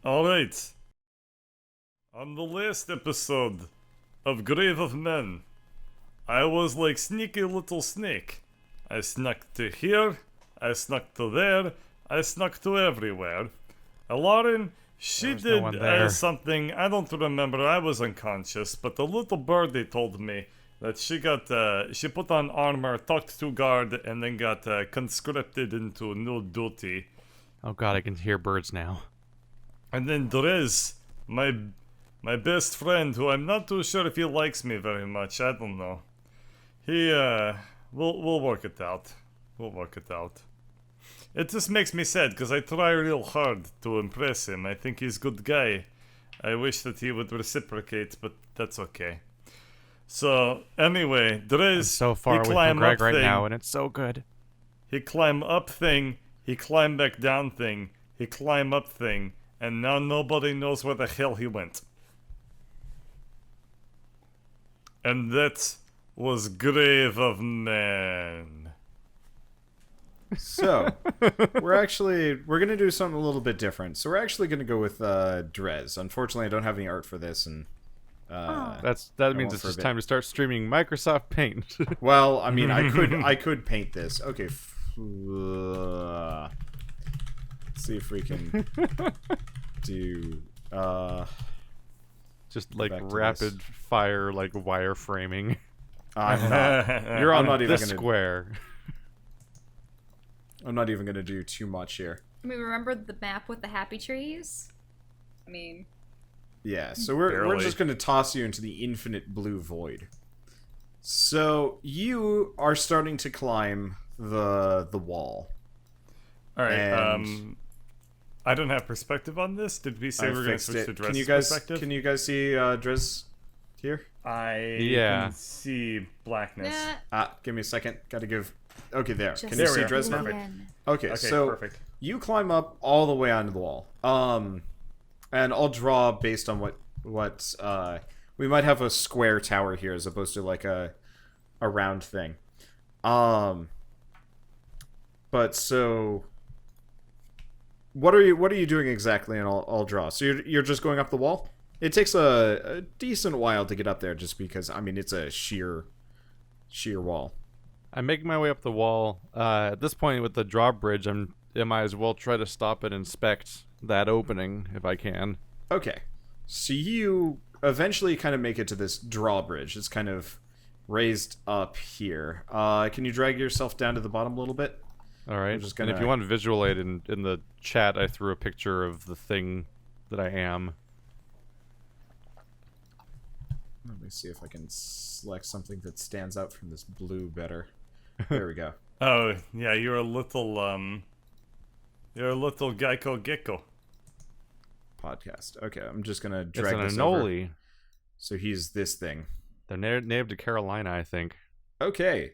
Alright. On the last episode of Grave of Men, I was like sneaky little snake. I snuck to here, I snuck to there, I snuck to everywhere. Allaren, she There was no did one there. something, I don't remember, I was unconscious, but the little birdie told me that she put on armor, talked to guard, and then got conscripted into new duty. Oh god, I can hear birds now. And then Drez, my best friend, who I'm not too sure if he likes me very much, I don't know. He, we'll work it out. We'll work it out. It just makes me sad, because I try real hard to impress him. I think he's a good guy. I wish that he would reciprocate, but that's okay. So, anyway, I'm Drez, so far he away from climb Greg up right thing, now, and it's so good. he climb up thing, he climb back down thing, he climb up thing, and now nobody knows where the hell he went. And that was Grave of Men. So, we're gonna do something a little bit different. So we're actually gonna go with Drez. Unfortunately, I don't have any art for this, and That I means won't it's for a just bit. time to start streaming Microsoft Paint. well, I mean, I could paint this. Okay, let's see if we can do. Just like Back to rapid this. fire, like wireframing. I'm not. You're on not even this gonna- square. I'm not even gonna do too much here. I mean, remember the map with the happy trees? I mean, Yeah, so we're Barely. just gonna toss you into the infinite blue void. So you are starting to climb the wall. Alright, And- I don't have perspective on this. Did we say I we're gonna fixed switch to it. Drez perspective? Can you guys see Drez here? I Yeah. can see blackness. nah. Give me a second. Gotta give. Okay, there. Just Can you see There we are. Drez now? Perfect. Okay, Okay, so perfect. you climb up all the way onto the wall. And I'll draw based on what we might have a square tower here as opposed to like a round thing. But so what are you doing exactly? And I'll draw. So you're just going up the wall? It takes a decent while to get up there just because I mean it's a sheer wall. I'm making my way up the wall. At this point, with the drawbridge, I might as well try to stop and inspect that opening if I can. Okay. So you eventually kind of make it to this drawbridge. It's kind of raised up here. Can you drag yourself down to the bottom a little bit? All right. just And if gonna- you want visual aid in the chat, I threw a picture of the thing that I am. Let me see if I can select something that stands out from this blue better. There we go. Oh, yeah, you're a little Geico Gecko. Podcast. Okay, I'm just gonna It's drag an this over. anole. So he's this thing. They're native to Carolina, I think. Okay.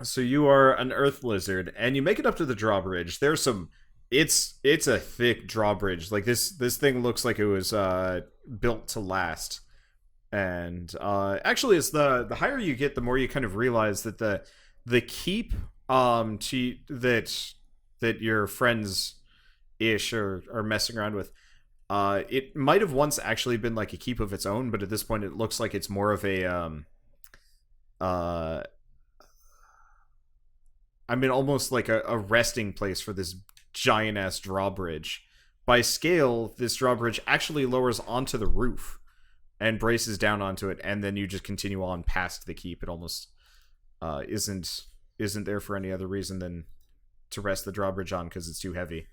So you are an earth lizard, and you make it up to the drawbridge. There's some. It's a thick drawbridge. Like this thing looks like it was built to last. And actually, it's the higher you get, the more you kind of realize that the keep that your friends ish are messing around with. It might have once actually been like a keep of its own, but at this point, it looks like it's more of a I mean, almost like a resting place for this giant ass drawbridge. By scale, this drawbridge actually lowers onto the roof and braces down onto it, and then you just continue on past the keep. It almost isn't there for any other reason than to rest the drawbridge on because it's too heavy.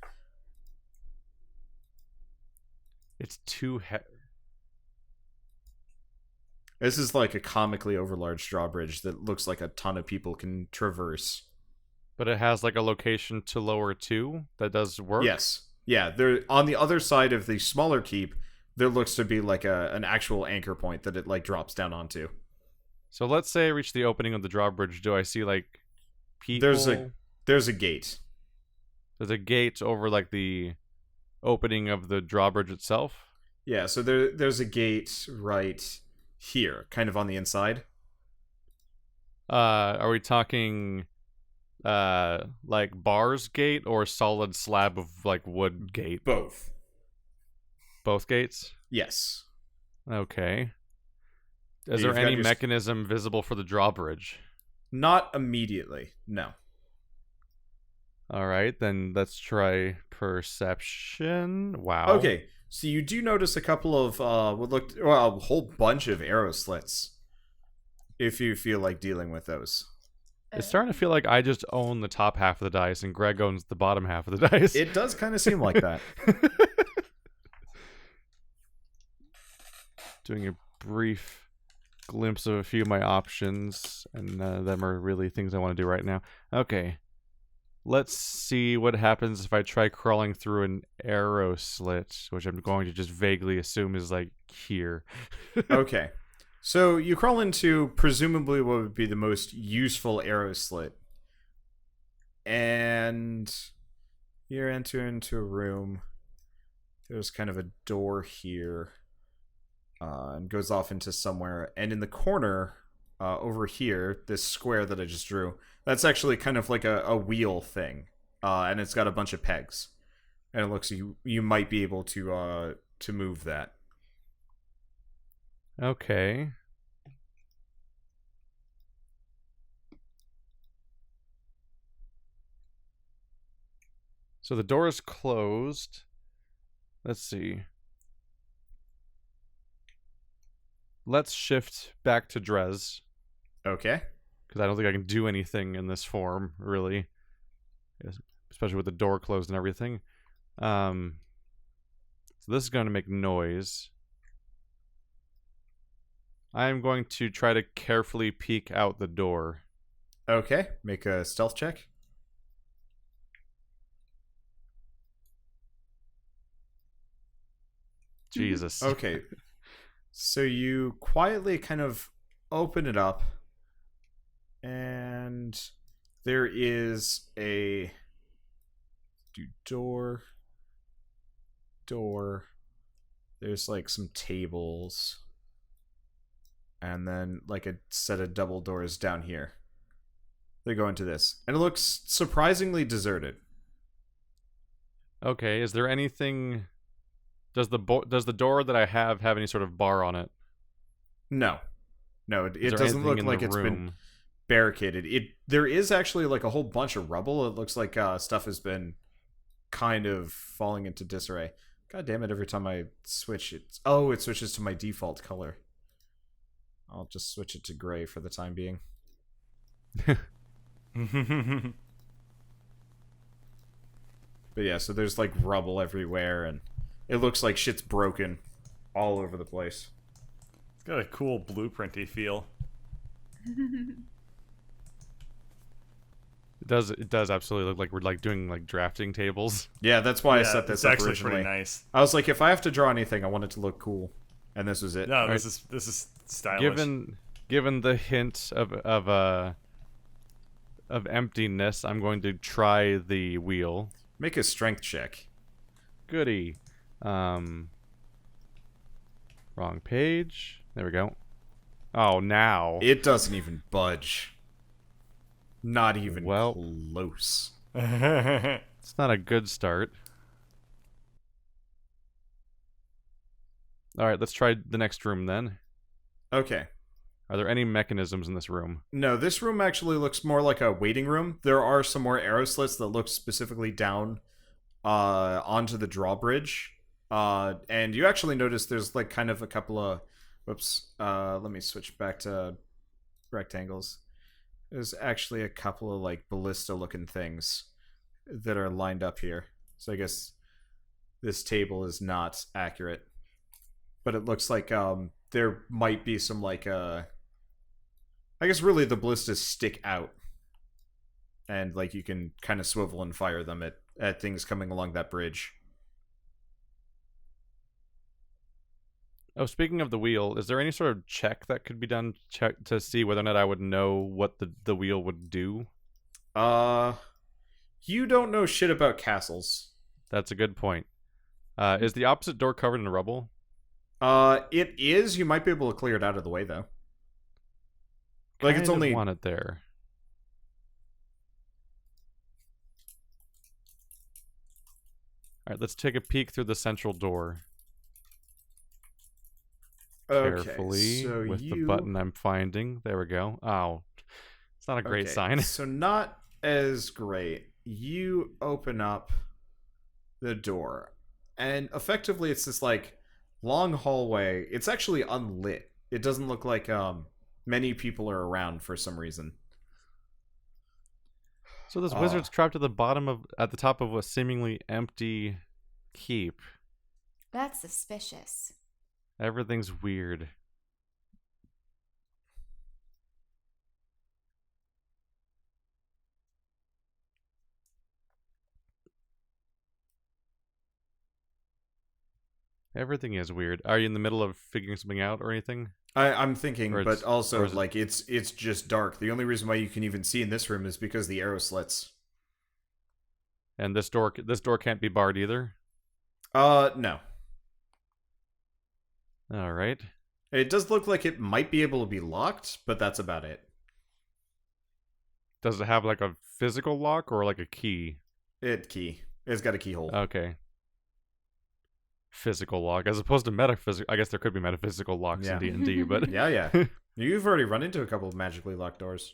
It's too This is like a comically overlarge drawbridge that looks like a ton of people can traverse. But it has like a location to lower to that does work. Yes. Yeah, there on the other side of the smaller keep, there looks to be like an actual anchor point that it like drops down onto. So let's say I reach the opening of the drawbridge. Do I see like people? There's a gate. There's a gate over like the opening of the drawbridge itself. Yeah, so there's a gate right here, kind of on the inside. Are we talking like bars gate or solid slab of like wood gate? Both. Both gates? Yes. Okay. Is You've there got any your mechanism visible for the drawbridge? Not immediately. No. All right, then let's try perception. Wow. Okay. So you do notice a couple of a whole bunch of arrow slits. If you feel like dealing with those. It's starting to feel like I just own the top half of the dice and Greg owns the bottom half of the dice. It does kind of seem like that. Doing a brief glimpse of a few of my options, and none of them are really things I want to do right now. Okay. Let's see what happens if I try crawling through an arrow slit, which I'm going to just vaguely assume is like here. Okay. So you crawl into presumably what would be the most useful arrow slit. And you enter into a room. There's kind of a door here. And goes off into somewhere. And in the corner, over here, this square that I just drew, that's actually kind of like a wheel thing. And it's got a bunch of pegs. And it looks you might be able to move that. Okay. So the door is closed. Let's see. Let's shift back to Drez, Okay. because I don't think I can do anything in this form, really. Especially with the door closed and everything. So this is going to make noise. I'm going to try to carefully peek out the door. Okay. Make a stealth check. Jesus. Okay. So you quietly kind of open it up, and there is a door. There's like some tables, and then like a set of double doors down here. They go into this, and it looks surprisingly deserted. Okay, is there anything... Does the door that I have any sort of bar on it? No, it Is there doesn't anything look in like the it's been room? barricaded. There is actually like a whole bunch of rubble. It looks like stuff has been kind of falling into disarray. God damn it! Every time I switch it, it switches to my default color. I'll just switch it to gray for the time being. But yeah, so there's like rubble everywhere, and it looks like shit's broken all over the place. It's got a cool blueprinty feel. It does absolutely look like we're like doing like drafting tables. Yeah, that's why I Yeah, set this it's up actually originally. pretty nice. I was like, if I have to draw anything, I want it to look cool, and this was it. No, Right. this is stylish. Given the hint of emptiness, I'm going to try the wheel. Make a strength check. Goody. Wrong page. There we go. Oh, now. It doesn't even budge. Not even Well. close. It's not a good start. Alright, let's try the next room then. Okay. Are there any mechanisms in this room? No, this room actually looks more like a waiting room. There are some more arrow slits that look specifically down onto the drawbridge. And you actually notice there's like kind of a couple of... Whoops. Let me switch back to rectangles. There's actually a couple of like ballista-looking things that are lined up here. So I guess this table is not accurate. But it looks like there might be some like... I guess really the ballistas stick out. And like you can kind of swivel and fire them at things coming along that bridge. Oh, speaking of the wheel, is there any sort of check that could be done to see whether or not I would know what the wheel would do? You don't know shit about castles. That's a good point. Is the opposite door covered in rubble? It is. You might be able to clear it out of the way though. Like it's Kind of only want it there. Alright, let's take a peek through the central door. Okay, Carefully, so with the button I'm finding. There we go. Oh, it's not a great sign. So not as great. You open up the door, and effectively it's this like long hallway. It's actually unlit. It doesn't look like many people are around for some reason. So this wizard's trapped at the top of a seemingly empty keep. That's suspicious. Everything's weird. Everything is weird. Are you in the middle of figuring something out or anything? I'm thinking, Or but also is it- like it's just dark. The only reason why you can even see in this room is because the arrow slits. And this door can't be barred either? No. Alright. It does look like it might be able to be locked, but that's about it. Does it have like a physical lock or like a key? It's got a keyhole. Okay. Physical lock, as opposed to metaphysical. I guess there could be metaphysical locks Yeah. in D&D, but... Yeah. You've already run into a couple of magically locked doors.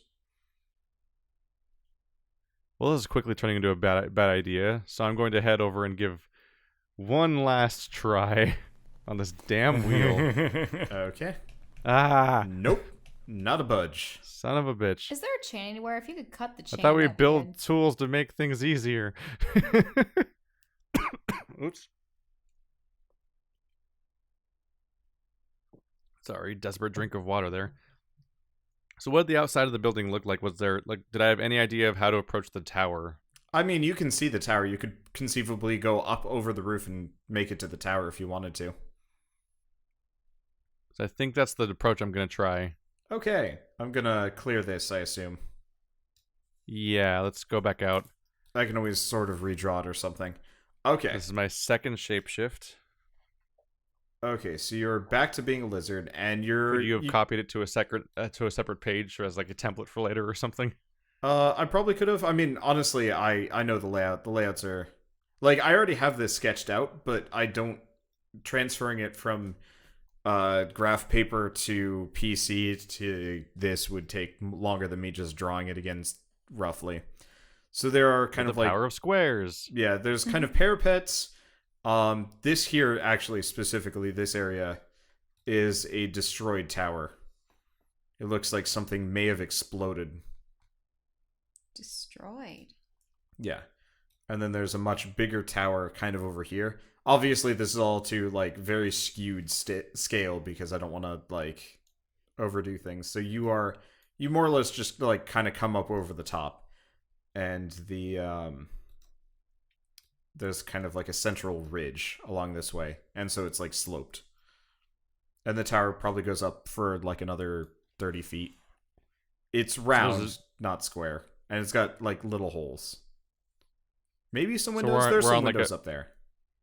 Well, this is quickly turning into a bad idea, so I'm going to head over and give one last try on this damn wheel. Okay. Ah! Nope. Not a budge. Son of a bitch. Is there a chain anywhere? If you could cut the chain. I thought we that'd be build good. tools to make things easier. Oops. Sorry, desperate drink of water there. So what did the outside of the building look like? Was there, like, did I have any idea of how to approach the tower? I mean, you can see the tower. You could conceivably go up over the roof and make it to the tower if you wanted to. So I think that's the approach I'm going to try. Okay. I'm gonna clear this, I assume. Yeah, let's go back out. I can always sort of redraw it or something. Okay. This is my second shapeshift. Okay, so you're back to being a lizard, and you're... Could you have copied it to a separate page as like a template for later or something? I probably could have. I mean, honestly, I know the layout. The layouts are... Like, I already have this sketched out, but I don't... Transferring it from graph paper to PC to this would take longer than me just drawing it again, roughly. So there are kind of The like... power of squares. Yeah, there's kind of parapets. This here, actually, specifically, this area is a destroyed tower. It looks like something may have exploded. Destroyed. Yeah. And then there's a much bigger tower kind of over here. Obviously, this is all to, like, very skewed scale because I don't want to, like, overdo things. So you more or less just, like, kind of come up over the top. And there's kind of like a central ridge along this way. And so it's, like, sloped. And the tower probably goes up for, like, another 30 feet. It's round, not square. And it's got, like, little holes. Maybe some windows. There's some windows up there.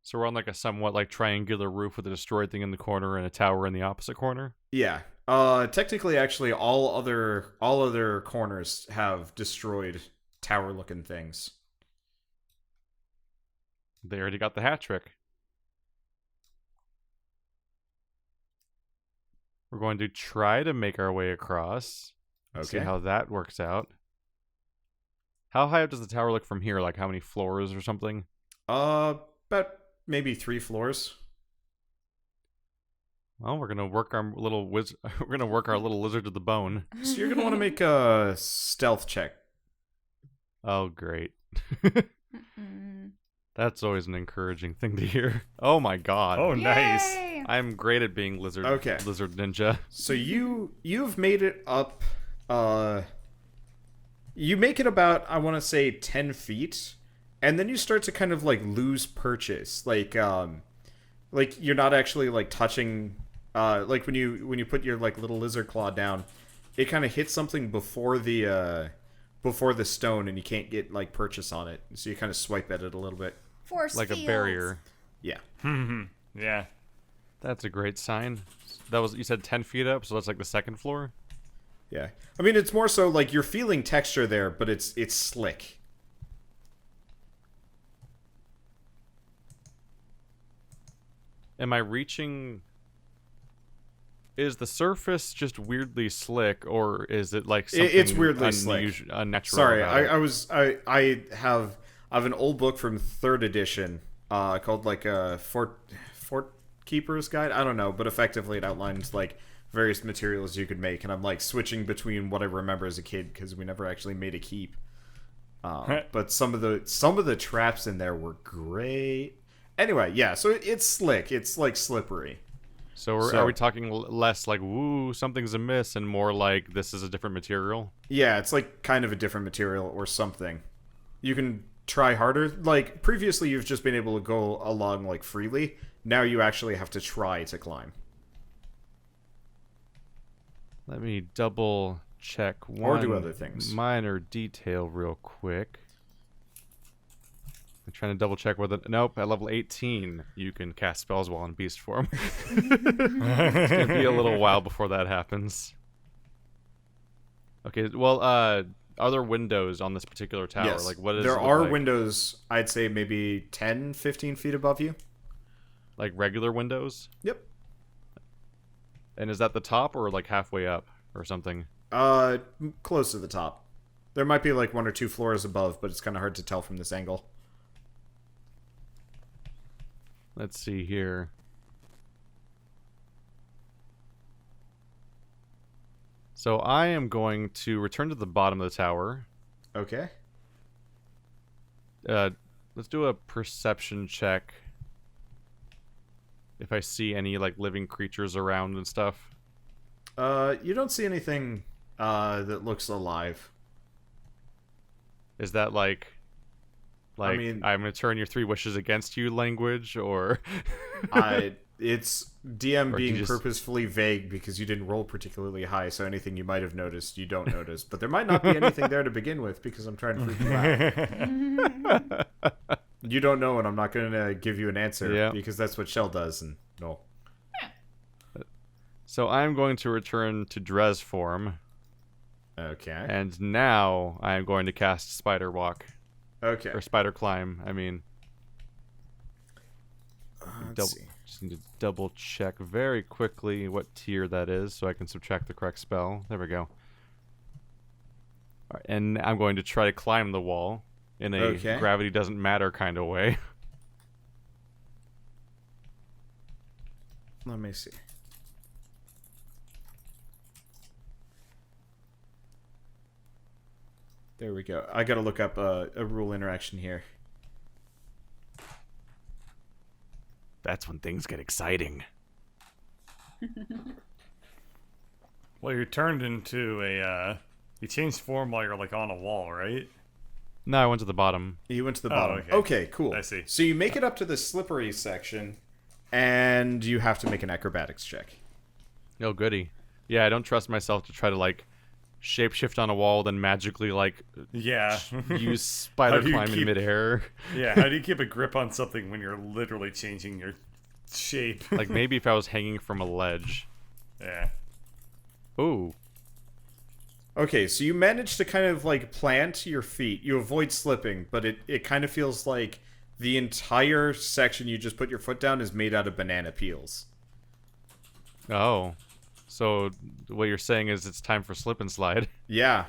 So we're on like a somewhat like triangular roof with a destroyed thing in the corner and a tower in the opposite corner? Yeah. Technically, actually, all other corners have destroyed tower-looking things. They already got the hat trick. We're going to try to make our way across. Okay. See how that works out. How high up does the tower look from here? Like how many floors or something? About maybe 3 floors. Well, we're gonna work our little we're gonna work our little lizard to the bone. So you're gonna want to make a stealth check. Oh, great. Mm-mm. That's always an encouraging thing to hear. Oh my god. Oh, nice. Yay! I'm great at being lizard ninja. So you've made it up. You make it about, I want to say, 10 feet, and then you start to kind of like lose purchase. Like you're not actually like touching. Like when you put your like little lizard claw down, it kind of hits something before the stone, and you can't get like purchase on it. So you kind of swipe at it a little bit. Force Like a fields. barrier. Yeah. Yeah. That's a great sign. That was, you said 10 feet up, so that's like the second floor? Yeah. I mean, it's more so like you're feeling texture there, but it's slick. Am I reaching? Is the surface just weirdly slick, or is it like something It's weirdly slick. unnatural? Sorry, about it? I have an old book from 3rd edition called like a Fort Keeper's Guide. I don't know, but effectively it outlines like various materials you could make, and I'm like switching between what I remember as a kid because we never actually made a keep. But some of the traps in there were great. Anyway, yeah, so it's slick. It's like slippery. So are we talking less like, woo, something's amiss, and more like this is a different material? Yeah, it's like kind of a different material or something. You can try harder. Like, previously you've just been able to go along, like, freely. Now you actually have to try to climb. Let me double check one Or do other things. minor detail real quick. I'm trying to double check whether... Nope, at level 18, you can cast spells while in beast form. It's going to be a little while before that happens. Okay, well, are there windows on this particular tower? Yes, Like, what is there it look are like? windows, I'd say maybe 10, 15 feet above you. Like regular windows? Yep. And is that the top or like halfway up or something? Close to the top. There might be like 1 or 2 floors above, but it's kind of hard to tell from this angle. Let's see here. So I am going to return to the bottom of the tower. Okay. Let's do a perception check. If I see any like living creatures around and stuff. You don't see anything that looks alive. Is that like I mean, I'm gonna turn your 3 wishes against you language, or it's DM Or do you being just- purposefully vague because you didn't roll particularly high, so anything you might have noticed, you don't notice. But there might not be anything there to begin with because I'm trying to freak you out. You don't know, and I'm not going to give you an answer Yeah. because that's what Shell does, and no. So I'm going to return to Drez form, Okay. and now I am going to cast Spider Walk. Okay. Or Spider Climb, I mean. Let's see. Just need to double check very quickly what tier that is so I can subtract the correct spell. There we go. All right, and I'm going to try to climb the wall in a Okay. gravity doesn't matter kind of way. Let me see. There we go. I gotta look up a rule interaction here. That's when things get exciting. Well, you're turned into a, you changed form while you're, like, on a wall, right? No, I went to the bottom. You went to the Oh, bottom. okay. Okay, cool. I see. So you make it up to the slippery section, and you have to make an acrobatics check. Oh, goody. Yeah, I don't trust myself to try to, like, shapeshift on a wall, then magically, like, Yeah. use spider do you climb in keep- midair. Yeah, how do you keep a grip on something when you're literally changing your shape? Like, maybe if I was hanging from a ledge. Yeah. Ooh. Okay, so you manage to kind of like plant your feet. You avoid slipping, but it kind of feels like the entire section you just put your foot down is made out of banana peels. Oh. So, what you're saying is it's time for slip and slide. Yeah.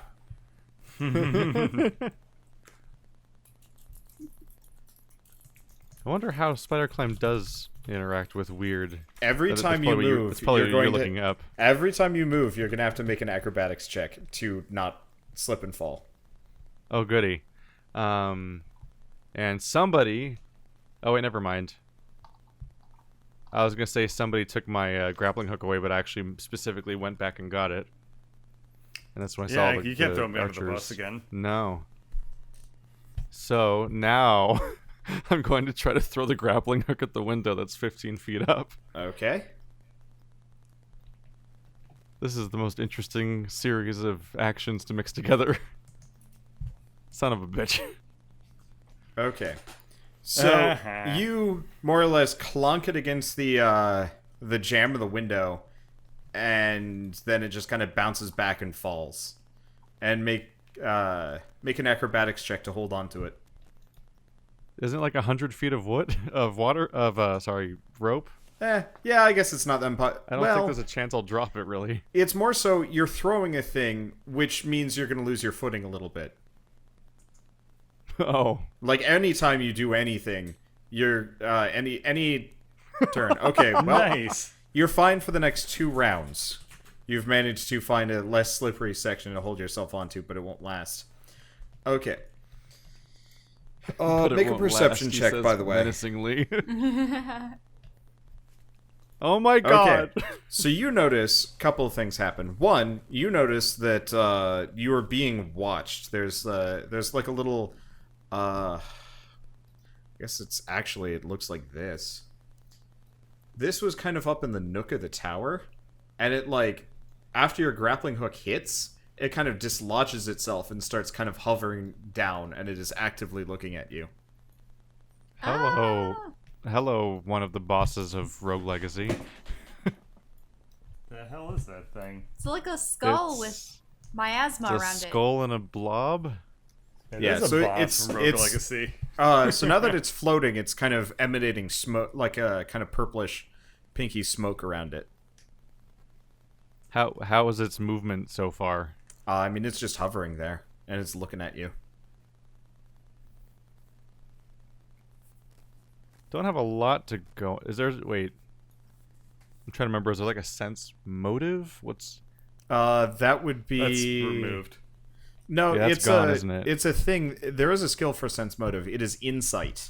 I wonder how spider climb does interact with weird. Every That's time you probably what move, that's probably you're what you're going looking to up. every time you move, you're gonna have to make an acrobatics check to not slip and fall. Oh, goody. And somebody. Oh wait, never mind. I was gonna say somebody took my grappling hook away, but I actually specifically went back and got it. And that's when I saw Yeah, the you can't the throw me under the archers. bus again. No. So now I'm going to try to throw the grappling hook at the window that's 15 feet up. Okay. This is the most interesting series of actions to mix together. Son of a bitch. Okay. So you more or less clunk it against the jamb of the window, and then it just kind of bounces back and falls. And make an acrobatics check to hold on to it. Isn't it like 100 feet of wood, of water, of rope? Yeah, I guess it's not that I don't think there's a chance I'll drop it, really. It's more so you're throwing a thing, which means you're going to lose your footing a little bit. Oh. Like, anytime you do anything, you're, any turn. Okay, well, Nice. you're fine for the next 2 rounds. You've managed to find a less slippery section to hold yourself onto, but it won't last. Okay. But it Make a won't perception last, he check, says by the way. menacingly. Oh my god! Okay, so you notice a couple of things happen. One, you notice that you are being watched. There's like a little, I guess it looks like this. This was kind of up in the nook of the tower, and it like, after your grappling hook hits, it kind of dislodges itself and starts kind of hovering down, and it is actively looking at you. Hello. Ah. Hello, one of the bosses of Rogue Legacy. The hell is that thing? It's like a skull with It's miasma a around skull and a blob? Yeah, there's so a boss it's- from Rogue it's- Legacy. So now that it's floating, it's kind of emanating smoke, like a kind of purplish, pinky smoke around it. How is its movement so far? I mean, it's just hovering there, and it's looking at you. Don't have a lot to go. Is there... Wait. I'm trying to remember. Is there like a sense motive? What's... That would be... That's removed. No, Yeah, that's it's gone, a, isn't it? It's a thing. There is a skill for sense motive. It is insight.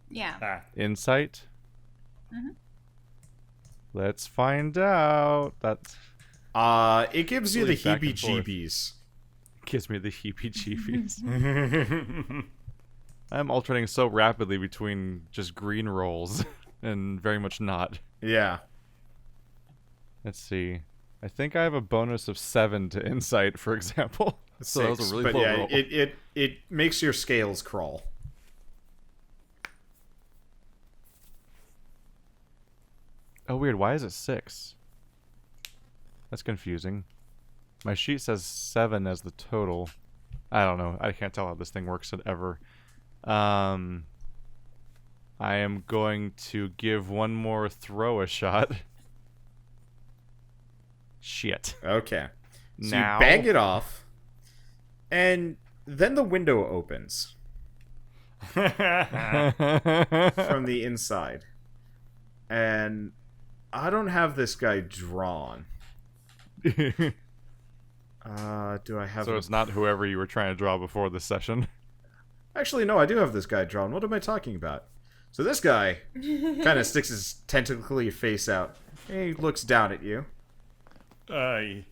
Yeah. Ah, Insight? Mhm. Let's find out. That It gives you the Really back and forth. heebie-jeebies. gives me the heebie-jeebies. I'm alternating so rapidly between just green rolls and very much not. Yeah. Let's see. I think I have a bonus of 7 to insight, for example. So that was Six, a really but low yeah, roll. it makes your scales crawl. Oh, weird. Why is it 6? That's confusing. My sheet says 7 as the total. I don't know. I can't tell how this thing works ever. I am going to give one more throw a shot. Shit. Okay. So Now. you bang it off, and then the window opens from the inside. And I don't have this guy drawn. Do I have... So it's not whoever you were trying to draw before this session. Actually, no, I do have this guy drawn. What am I talking about? So this guy kind of sticks his tentacly face out. He looks down at you. Aye.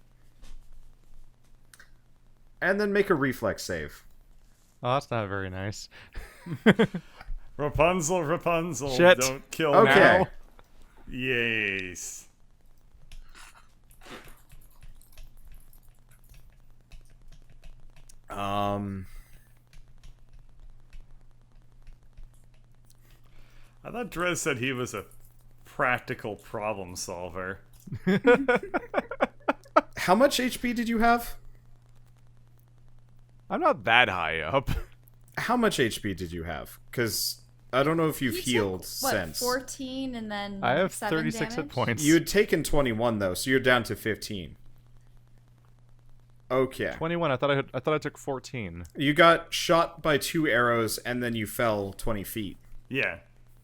And then make a reflex save. Oh, that's not very nice. Rapunzel, Rapunzel, Shit. don't kill Okay. now. Yes. I thought Drez said he was a practical problem solver. How much HP did you have? I'm not that high up. How much HP did you have? Because I don't know if you've You healed took, what, since. 14 and then I have 7 36 hit damage? points. You had taken 21 though, so you're down to 15. Okay. 21. I thought I took 14. You got shot by 2 arrows and then you fell 20 feet. Yeah.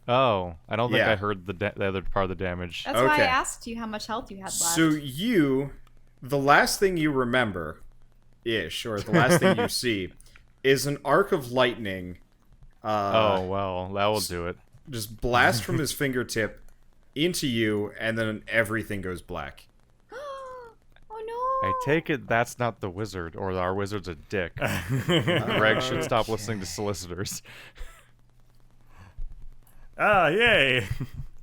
Oh, I don't think Yeah. I heard the other part of the damage. That's why I Okay. asked you how much health you had left. So the last thing you remember, ish, or the last thing you see, is an arc of lightning. Oh well, that will do it. Just blast from his fingertip into you, and then everything goes black. Oh no! I take it that's not the wizard, or our wizard's a dick. Greg should stop listening to solicitors. Ah, yay!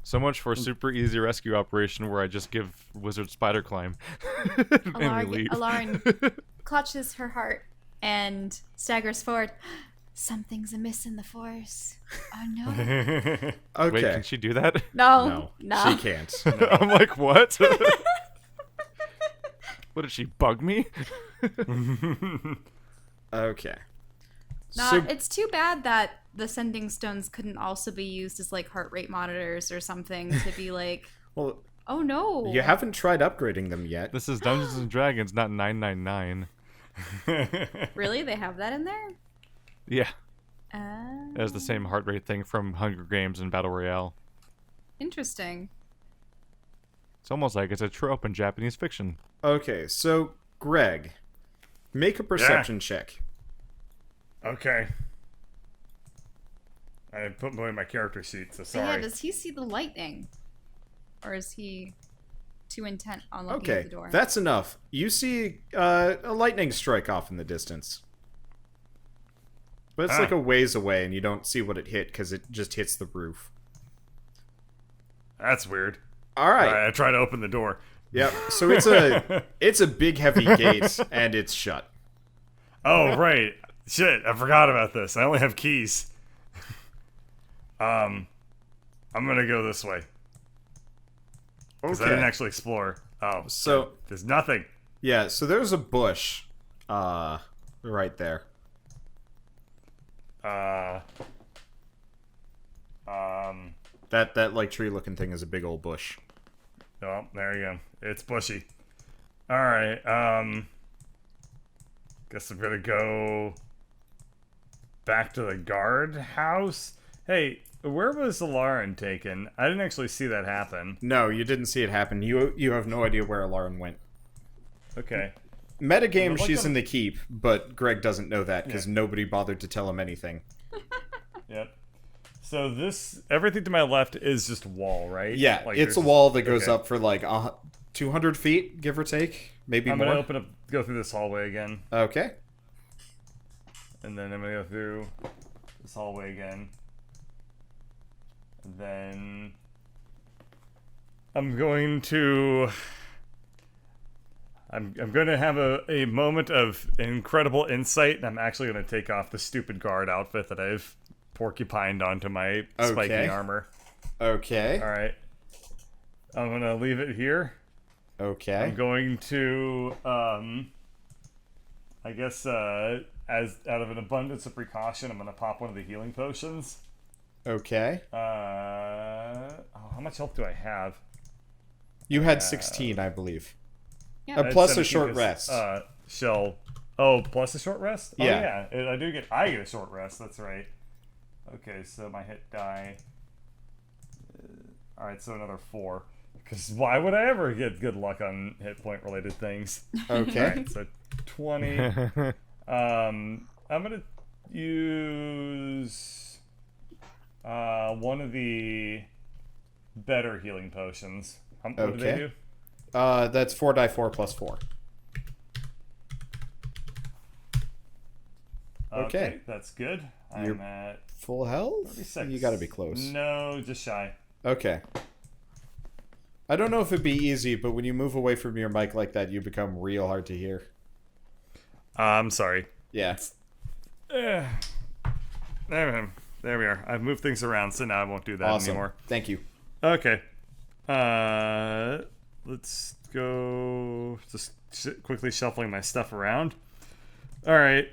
So much for super easy rescue operation where I just give wizard spider climb and we leave. Allaren clutches her heart and staggers forward. Something's amiss in the force. Oh no! Okay. Wait, can she do that? No, No, she can't. I'm like, what? What did she bug me? Okay. It's too bad that the sending stones couldn't also be used as like heart rate monitors or something to be like, well, oh no. you haven't tried upgrading them yet. This is Dungeons and Dragons, not 999. Really? They have that in there? Yeah. It has the same heart rate thing from Hunger Games and Battle Royale. Interesting. It's almost like it's a trope in Japanese fiction. Okay, so Greg, make a perception check. Okay. I put away my character sheet, so sorry. Yeah, does he see the lightning? Or is he too intent on looking at Okay, the door? that's enough. You see a lightning strike off in the distance. But it's like a ways away, and you don't see what it hit because it just hits the roof. That's weird. All right. Alright, I try to open the door. Yep. So it's a big heavy gate, and it's shut. Oh, right. Shit, I forgot about this. I only have keys. I'm gonna go this way. Because I didn't actually explore. Oh, So there's nothing. yeah, so there's a bush, right there. That like tree looking thing is a big old bush. Oh, there you go. It's bushy. Alright, guess I'm gonna go back to the guard house. Hey, where was Allaren taken? I didn't actually see that happen. No, you didn't see it happen. You have no idea where Allaren went. Okay. Metagame, Like she's a- in the keep, but Greg doesn't know that because nobody bothered to tell him anything. Yep. So everything to my left is just wall, right? Yeah, Like, it's a there's wall that goes okay. up for like 200 feet, give or take, maybe I'm more. gonna go through this hallway again, Okay. and then I'm gonna go through this hallway again, and then I'm going to have a moment of incredible insight, and I'm actually gonna take off the stupid guard outfit that I've porcupined onto my spiky Okay. armor. Okay. All right, I'm gonna leave it here. Okay. I'm going to, I guess, as out of an abundance of precaution, I'm going to pop one of the healing potions. Okay. How much health do I have? You had 16, I believe. Yeah. Plus a 17 short is, rest. Shell. Oh, plus a short rest? Yeah. Oh, yeah. I get a short rest. That's right. Okay, so my hit die. Alright, so another 4. Because why would I ever get good luck on hit point related things? Okay. Alright, so 20. I'm gonna use one of the better healing potions. What do they Okay. do? That's 4d4 plus 4. Okay. That's good. You're I'm at full health? 36. You gotta be close. No, just shy. Okay. I don't know if it'd be easy, but when you move away from your mic like that, you become real hard to hear. I'm sorry. Yeah. There we are. I've moved things around, so now I won't do that Awesome. anymore. Thank you. Okay. Let's go. Just quickly shuffling my stuff around. All right.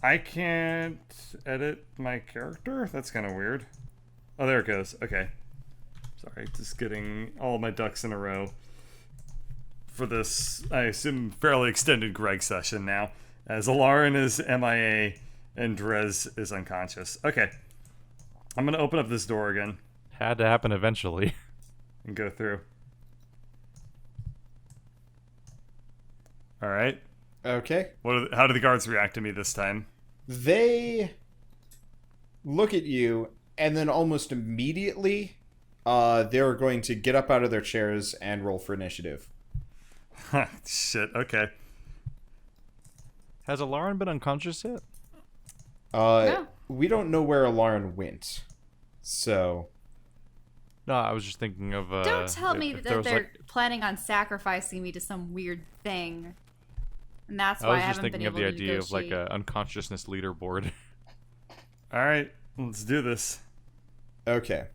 I can't edit my character. That's kind of weird. Oh, there it goes. Okay. Sorry, just getting all my ducks in a row for this, I assume, fairly extended Greg session now, as Allaren is MIA and Drez is unconscious. Okay. I'm going to open up this door again Had to happen eventually. and go through. All right. Okay. How do the guards react to me this time? They look at you, and then almost immediately, they're going to get up out of their chairs and roll for initiative. Shit, okay. Has Allaren been unconscious yet? No. We don't know where Allaren went. So, No, I was just thinking of. Don't tell me if that there was, they're like, planning on sacrificing me to some weird thing. And that's I why I was just haven't been thinking of able the to idea of like negotiate. a unconsciousness leaderboard. All right, let's do this. okay.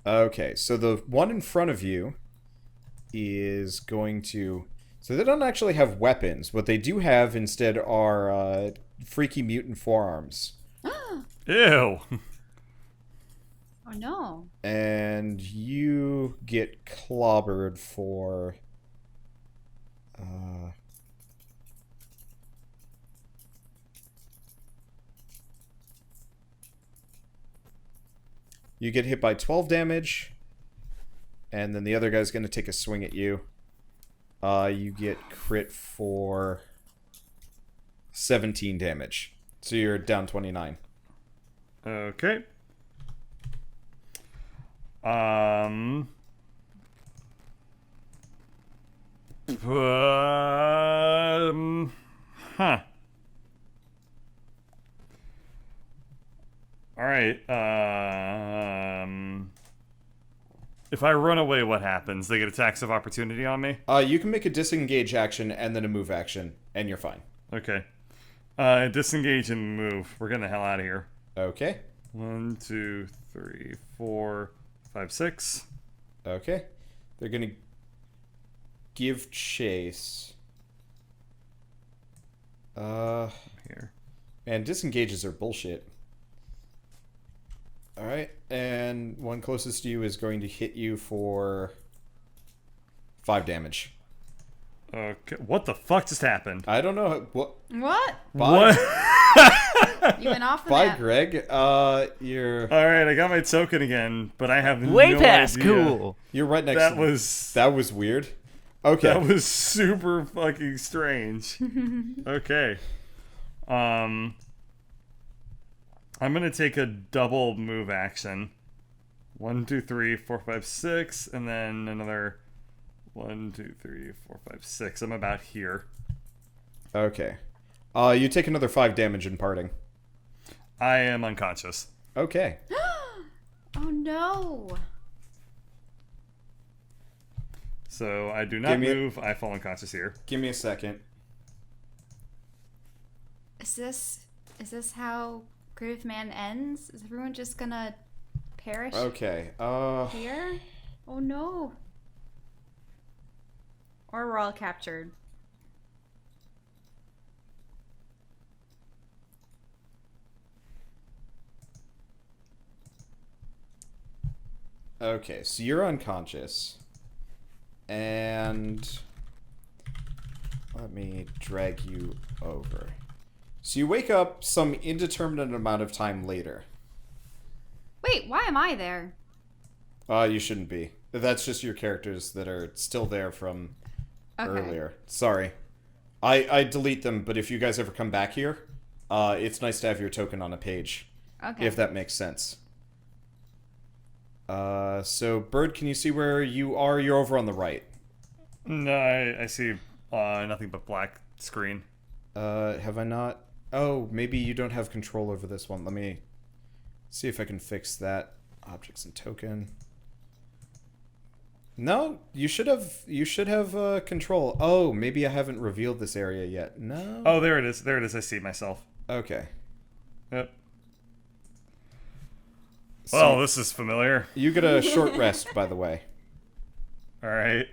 Okay, so the one in front of you is going to... So they don't actually have weapons. What they do have instead are freaky mutant forearms. Ew. Oh no. And you get clobbered for... You get hit by 12 damage, and then the other guy's going to take a swing at you. You get crit for 17 damage. So you're down 29. Okay. Huh. Alright, if I run away, what happens? They get attacks of opportunity on me? You can make a disengage action and then a move action, and you're fine. Okay. Disengage and move. We're getting the hell out of here. Okay. 1, 2, 3, 4, 5, 6. Okay. They're gonna give chase. Here. Man, disengages are bullshit. Alright, and one closest to you is going to hit you for 5 damage. Okay. What the fuck just happened? I don't know what. What? What? You went off the Bye, map. Greg. You're Alright, I got my token again, but I have Way no past idea. cool. you're right next That to was That was weird. Okay. that was super fucking strange. Okay. I'm gonna take a double move action. 1, 2, 3, 4, 5, 6, and then another 1, 2, 3, 4, 5, 6. I'm about here. Okay. You take another 5 damage in parting. I am unconscious. Okay. Oh no. So I do not Give me a- move. I fall unconscious here. Give me a second. Is this how Groove Man ends? Is everyone just gonna perish Okay. here? Oh no. Or we're all captured. Okay, so you're unconscious. And let me drag you over. So you wake up some indeterminate amount of time later. Wait, why am I there? You shouldn't be. That's just your characters that are still there from earlier. Sorry. I delete them, but if you guys ever come back here, it's nice to have your token on a page. Okay. If that makes sense. So, Bird, can you see where you are? You're over on the right. No, I see nothing but black screen. Have I not? Oh, maybe you don't have control over this one. Let me see if I can fix that. Objects and token. No, you should have control. Oh, maybe I haven't revealed this area yet. No. Oh, there it is. There it is. I see myself. Okay. Yep. So Well, this is familiar. you get a short rest, by the way. All right.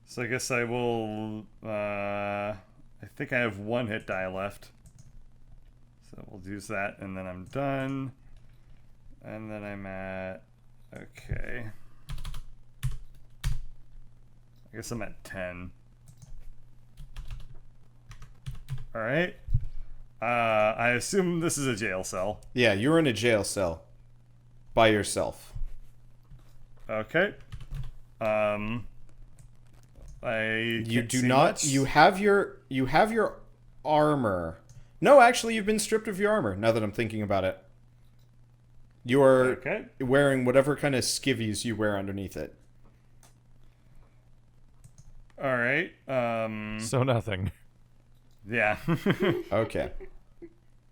So I guess I will. I think I have 1 hit die left. So we'll use that, and then I'm done. And then I'm at. Okay. I guess I'm at 10. Alright. I assume this is a jail cell. Yeah, you're in a jail cell by yourself. Okay. You do not. You have your armor. No, actually, you've been stripped of your armor. Now that I'm thinking about it, you are Okay. wearing whatever kind of skivvies you wear underneath it. All right. So nothing. Yeah. Okay.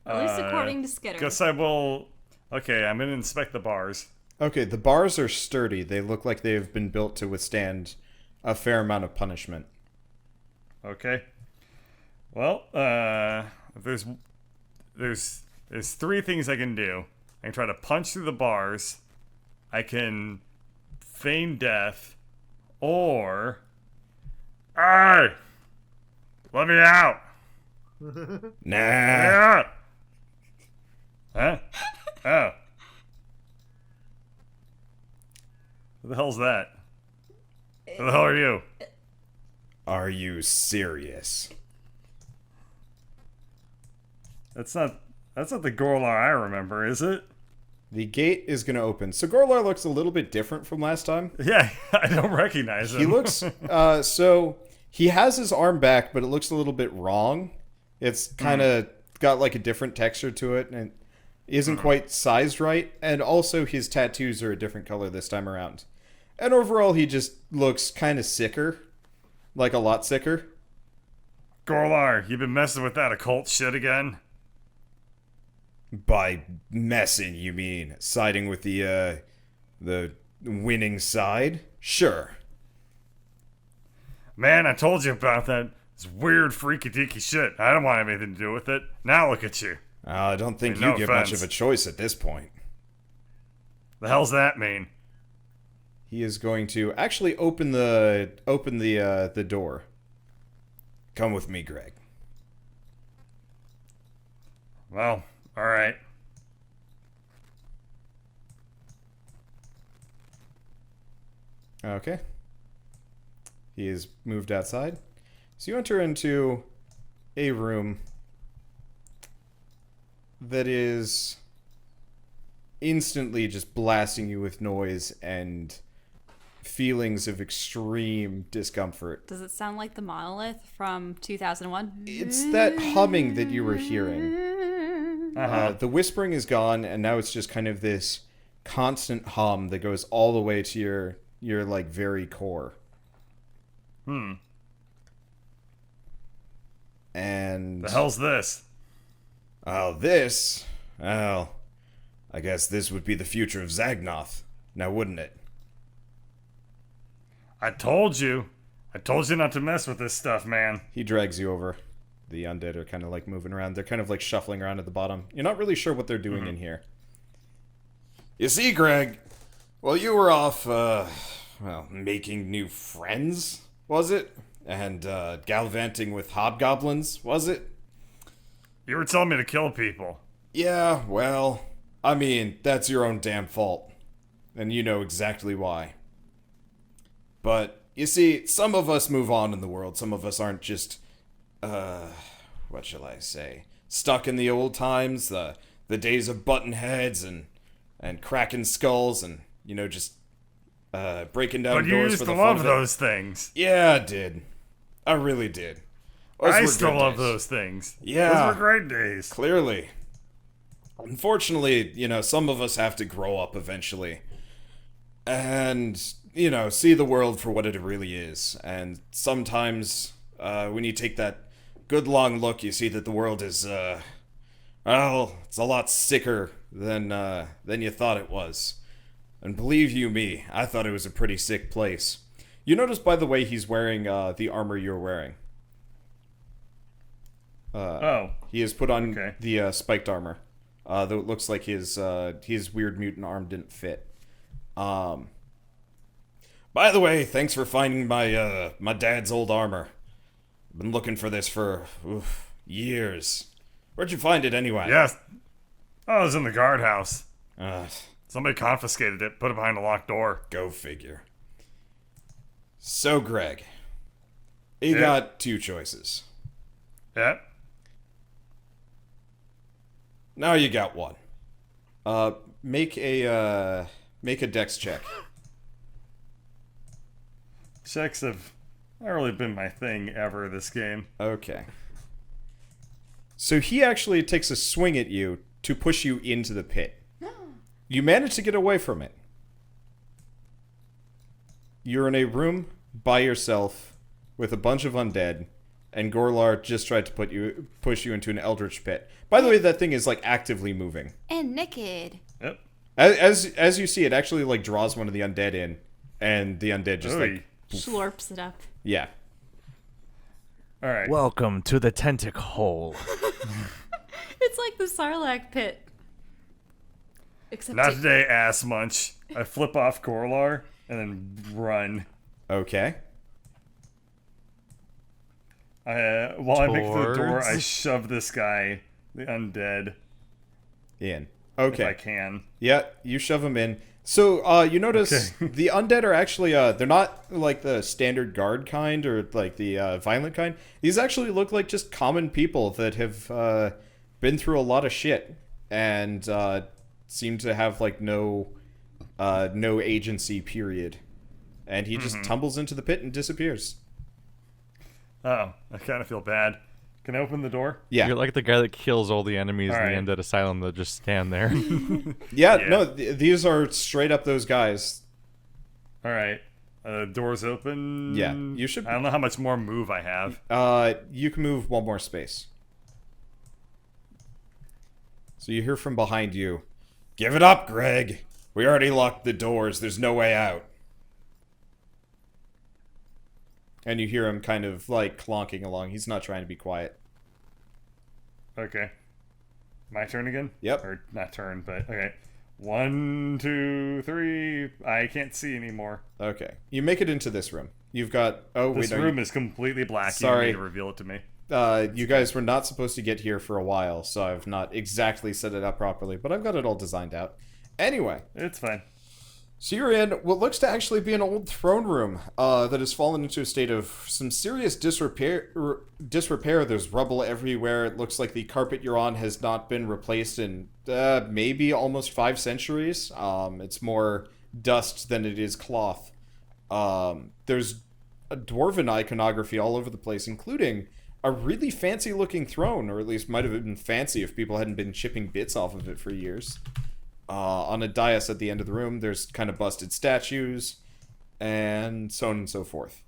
At least according to Skitter. Guess I will. Okay, I'm gonna inspect the bars. Okay, the bars are sturdy. They look like they've been built to withstand a fair amount of punishment. Okay. Well, there's 3 things I can do. I can try to punch through the bars. I can feign death. Or... Hey! Let me out! Nah. Yeah! Huh? Oh. What the hell's that? Who the hell are you? Are you serious? That's not the Gorlar I remember, is it? The gate is going to open. So Gorlar looks a little bit different from last time. Yeah, I don't recognize him. He looks, so he has his arm back, but it looks a little bit wrong. It's kind of got like a different texture to it, and it isn't quite sized right. And also his tattoos are a different color this time around. And overall, he just looks kind of sicker. Like a lot sicker. Gorlar, you been messing with that occult shit again? By messing, you mean siding with the winning side? Sure. Man, I told you about that. It's weird, freaky-deaky shit. I don't want anything to do with it. Now look at you. I don't think No you get much offense. of a choice at this point. The hell's that mean? He is going to actually open the door. Come with me, Greg. Well, alright. Okay. He is moved outside. So you enter into a room that is instantly just blasting you with noise and feelings of extreme discomfort. Does it sound like the monolith from 2001? It's that humming that you were hearing. The whispering is gone, and now it's just kind of this constant hum that goes all the way to your like very core. And The hell's this? Well, I guess this would be the future of Zagnoth, now wouldn't it? I told you. I told you not to mess with this stuff, man. He drags you over. The undead are kind of like moving around. They're kind of like shuffling around at the bottom. You're not really sure what they're doing in here. You see, Greg, well, you were off, making new friends, was it? And, gallivanting with hobgoblins, was it? You were telling me to kill people. Yeah, well, I mean, that's your own damn fault. And you know exactly why. But, you see, some of us move on in the world. Some of us aren't just, what shall I say? Stuck in the old times, the days of button heads and cracking skulls and, you know, just, breaking down But you doors used for to the fun love of it. those things. Yeah, I did. I really did. Those I were still good love days. those things. Yeah. Those were great days. Clearly. Unfortunately, you know, some of us have to grow up eventually. And, you know, see the world for what it really is. And sometimes, when you take that good long look, you see that the world is, it's a lot sicker than you thought it was. And believe you me, I thought it was a pretty sick place. You notice, by the way, he's wearing, the armor you're wearing. He has put on the spiked armor, though it looks like his weird mutant arm didn't fit. By the way, thanks for finding my dad's old armor. Been looking for this for years. Where'd you find it anyway? Yes. I was in the guardhouse. Uh, Somebody confiscated it, put it behind a locked door. Go figure. So, Greg, you Yeah. got two choices. Yeah. Now you got one. Make a dex check. Checks have not really been my thing ever this game. Okay. So he actually takes a swing at you to push you into the pit. You manage to get away from it. You're in a room by yourself with a bunch of undead, and Gorlar just tried to push you into an eldritch pit. By the way, that thing is like actively moving. And naked. Yep. As you see, it actually like draws one of the undead in, and the undead just Oy. like Slurps it up. yeah. All right. Welcome to the tentacle hole. It's like the Sarlacc pit. Except Not it- today, ass munch. I flip off Gorlar and then run. Okay. While I make it to the door, I Towards? shove this guy, the undead, In. if I Okay. can. Yeah, you shove him in. So, you notice Okay. the undead are actually, they're not like the standard guard kind or like the violent kind. These actually look like just common people that have been through a lot of shit and seem to have like no agency, period. And he just tumbles into the pit and disappears. Oh, I kind of feel bad. Can I open the door? Yeah. You're like the guy that kills all the enemies All right. in the undead asylum that just stand there. Yeah, Yeah. no, these are straight up those guys. All right. Doors open. Yeah, you should- I don't know how much more move I have. You can move one more space. So you hear from behind you, "Give it up, Greg. We already locked the doors. There's no way out." And you hear him kind of like clonking along. He's not trying to be quiet. Okay. My turn again? Yep. Or not turn, but okay. 1, 2, 3. I can't see anymore. Okay. You make it into this room. You've got... Oh, This wait, no, room is completely black. Sorry. You need to reveal it to me. you guys were not supposed to get here for a while, so I've not exactly set it up properly, but I've got it all designed out. Anyway. It's fine. So you're in what looks to actually be an old throne room that has fallen into a state of some serious disrepair. There's rubble everywhere. It looks like the carpet you're on has not been replaced in maybe almost 5 centuries. It's more dust than it is cloth. There's a dwarven iconography all over the place, including a really fancy-looking throne, or at least might have been fancy if people hadn't been chipping bits off of it for years. On a dais at the end of the room, there's kind of busted statues, and so on and so forth.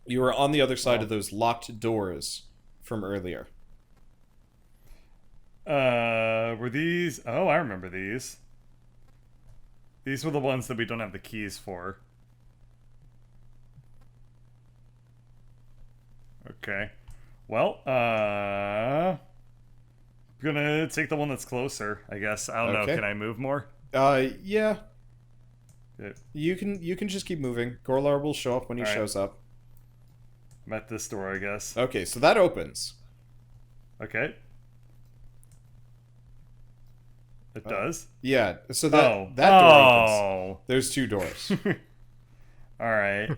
You are on the other side of those locked doors from earlier. Were these... Oh, I remember these. These were the ones that we don't have the keys for. Okay. Well, gonna take the one that's closer, I guess. I don't know. Okay. Can I move more? Yeah. Yeah. You can just keep moving. Gorlar will show up when he All right. shows up. I'm at this door, I guess. Okay, so that opens. Okay. It does? Yeah, so that Oh. that door opens. Oh. There's 2 doors. Alright.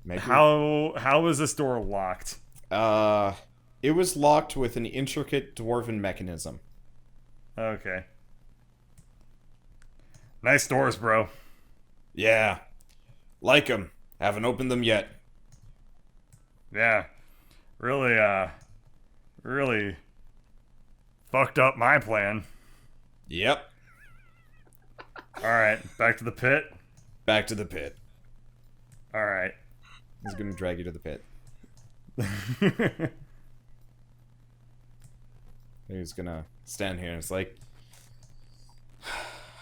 Maybe. How is this door locked? It was locked with an intricate dwarven mechanism. Okay. Nice doors, bro. Yeah. Like them. Haven't opened them yet. Yeah. Really fucked up my plan. Yep. Alright, back to the pit. Back to the pit. Alright. He's gonna drag you to the pit. He's gonna stand here and it's like,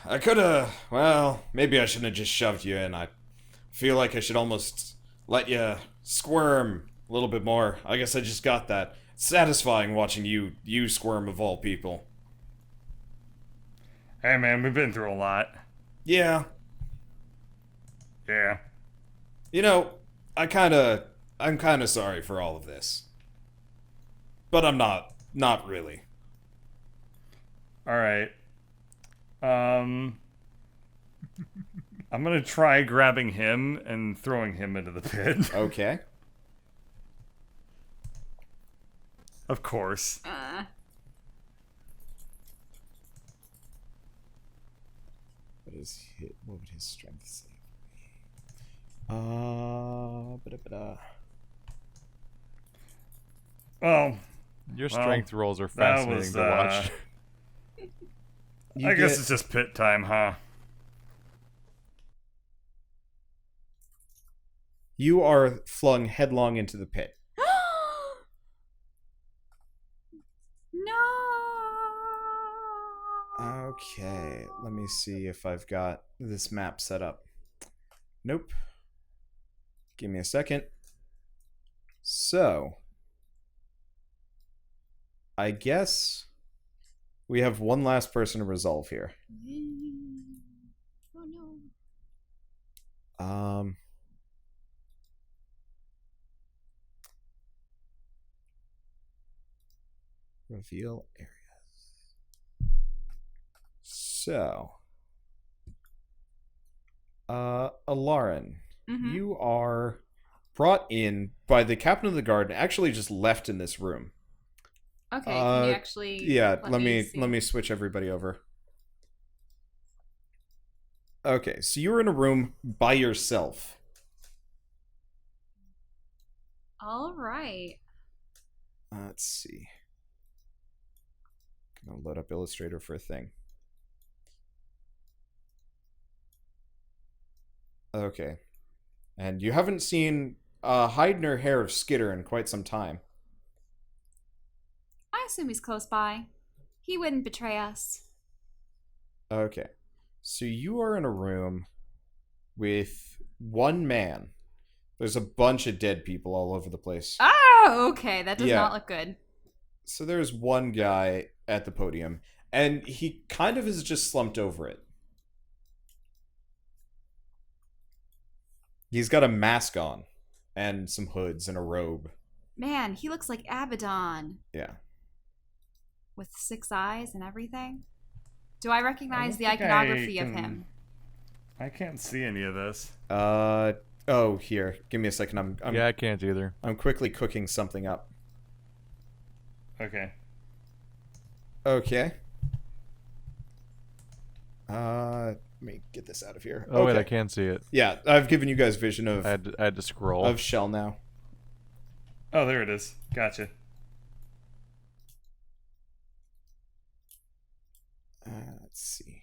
I coulda, well, maybe I shouldn't have just shoved you in. I feel like I should almost let you squirm a little bit more. I guess I just got that. It's satisfying watching you squirm of all people. Hey man, we've been through a lot. Yeah. Yeah. You know, I'm kinda sorry for all of this. But I'm not really. Alright. I'm gonna try grabbing him and throwing him into the pit. Okay. Of course. What would his strength save be? Ba-da-ba-da. Oh, Your strength rolls are that fascinating was, to watch. You I guess get- it's just pit time, huh? You are flung headlong into the pit. No. Okay, let me see if I've got this map set up. Nope. Give me a second. So, I guess We have one last person to resolve here. Oh no. Reveal areas. So, Allaren, you are brought in by the captain of the guard, and actually just left in this room. Okay, can you actually? Yeah, let me let me switch everybody over. Okay, so you're in a room by yourself. All right. Let's see. Gonna load up Illustrator for a thing. Okay. And you haven't seen hide nor hair of Skitter in quite some time. I assume he's close by. He wouldn't betray us. Okay. So you are in a room with one man. There's a bunch of dead people all over the place. Oh, okay. That does Yeah. not look good. So there's one guy at the podium, and he kind of is just slumped over it. He's got a mask on, and some hoods and a robe. Man, he looks like Abaddon Yeah. with 6 eyes and everything. Do I recognize I the don't think iconography I of can- him? I can't see any of this. Oh, here. Give me a second. I'm Yeah, I can't either. I'm quickly cooking something up. Okay. Okay. Let me get this out of here. Oh okay. wait, I can see it. Yeah, I've given you guys vision of I had to scroll. of Shell now. Oh, there it is. Gotcha. Let's see.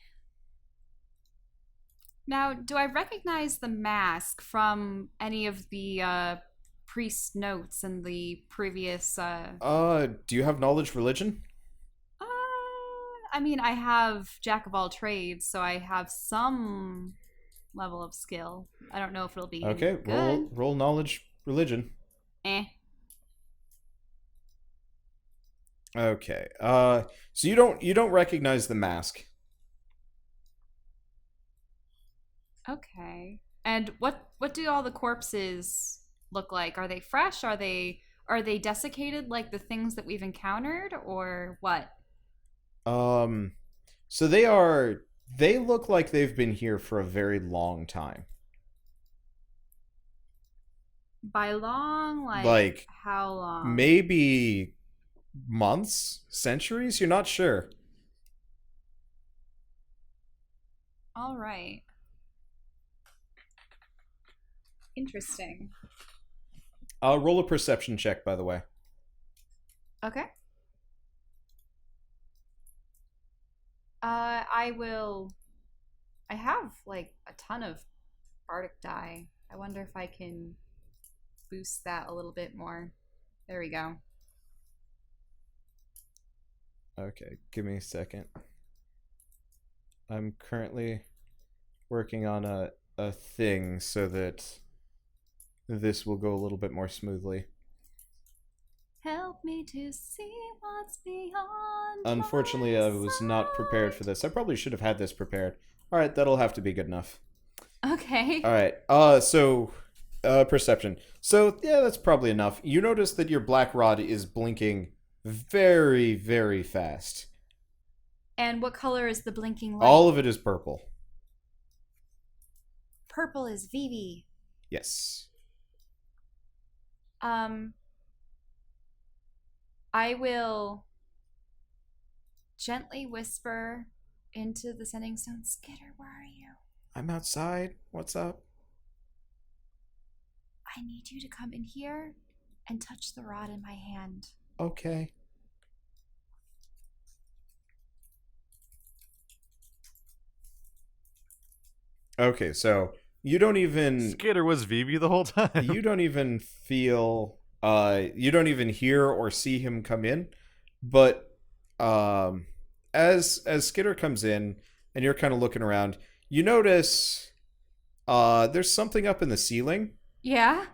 Now, do I recognize the mask from any of the priest notes in the previous? Do you have knowledge religion? I mean, I have Jack of all trades, so I have some level of skill. I don't know if it'll be Okay, any good. roll knowledge religion. Eh. Okay. So you don't recognize the mask. Okay. And what do all the corpses look like? Are they fresh? Are they desiccated like the things that we've encountered, or what? So they look like they've been here for a very long time. By long, Like, how long? Maybe months, centuries, you're not sure. All right. Interesting. Roll a perception check, by the way. Okay. I have like a ton of bardic die. I wonder if I can boost that a little bit more. There we go. Okay, give me a second. I'm currently working on a thing so that this will go a little bit more smoothly. Help me to see what's beyond. Unfortunately, I was not prepared for this. I probably should have had this prepared. All right, that'll have to be good enough. Okay. All right. Perception. So, yeah, that's probably enough. You notice that your black rod is blinking very, very fast. And what color is the blinking light? All of it is purple. Purple is Vivi. Yes. I will gently whisper into the sending stone, Skitter, where are you? I'm outside. What's up? I need you to come in here and touch the rod in my hand. Okay. Okay, so you don't even Skitter was Vivi the whole time. you don't even feel you don't even hear or see him come in, but as Skitter comes in and you're kind of looking around, you notice there's something up in the ceiling, Yeah?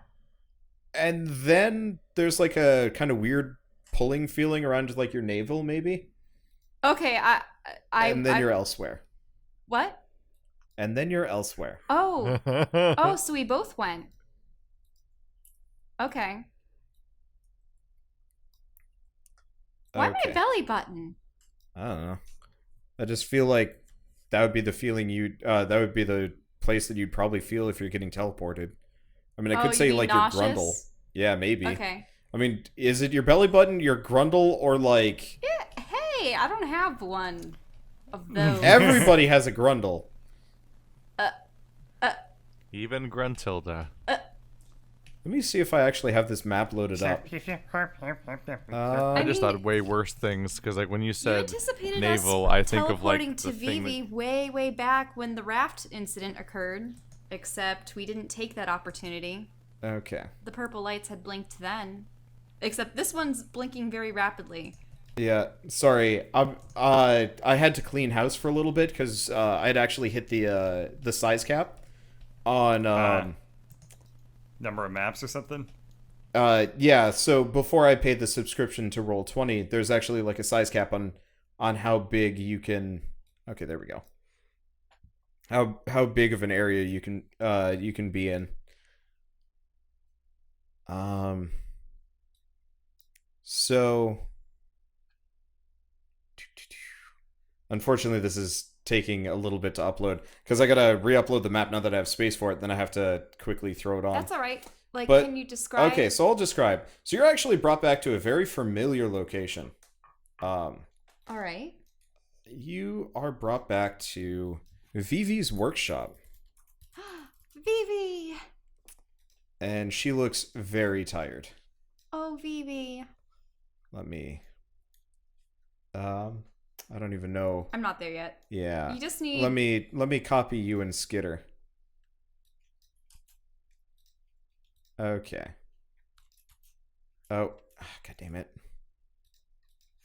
and then there's like a kind of weird pulling feeling around like your navel maybe. Okay, and then I you're elsewhere. what? And then you're elsewhere. Oh, oh, so we both went. Okay. Why my Okay. belly button? I don't know. I just feel like that would be the feeling that would be the place that you'd probably feel if you're getting teleported. I mean, I Oh, could you say mean like nauseous? your grundle. Yeah, maybe. Okay. I mean, is it your belly button, your grundle, or like Yeah, hey, I don't have one of those. everybody has a grundle? Even Gruntilda. Let me see if I actually have this map loaded up. I just mean- thought way worse things because, like, when you You said anticipated naval, us I think of teleporting like to the thing Vivi way back when the raft incident occurred. Except we didn't take that opportunity. Okay. The purple lights had blinked then. Except this one's blinking very rapidly. Yeah, sorry. I had to clean house for a little bit because I'd actually hit the size cap on Number of maps or something? yeah. So before I paid the subscription to Roll20, there's actually like a size cap on how big you can. Okay, there we go. How big of an area you can be in. So unfortunately, this is taking a little bit to upload because I gotta re-upload the map now that I have space for it. Then I have to quickly throw it on. That's alright. Like, But- can you describe? Okay, so I'll describe. So you're actually brought back to a very familiar location. Alright. You are brought back to Vivi's workshop, Vivi! and she looks very tired. Oh, Vivi. Let me. I don't even know. I'm not there yet. Yeah. You just need. Let me copy you and Skitter. Okay. Oh, god damn it.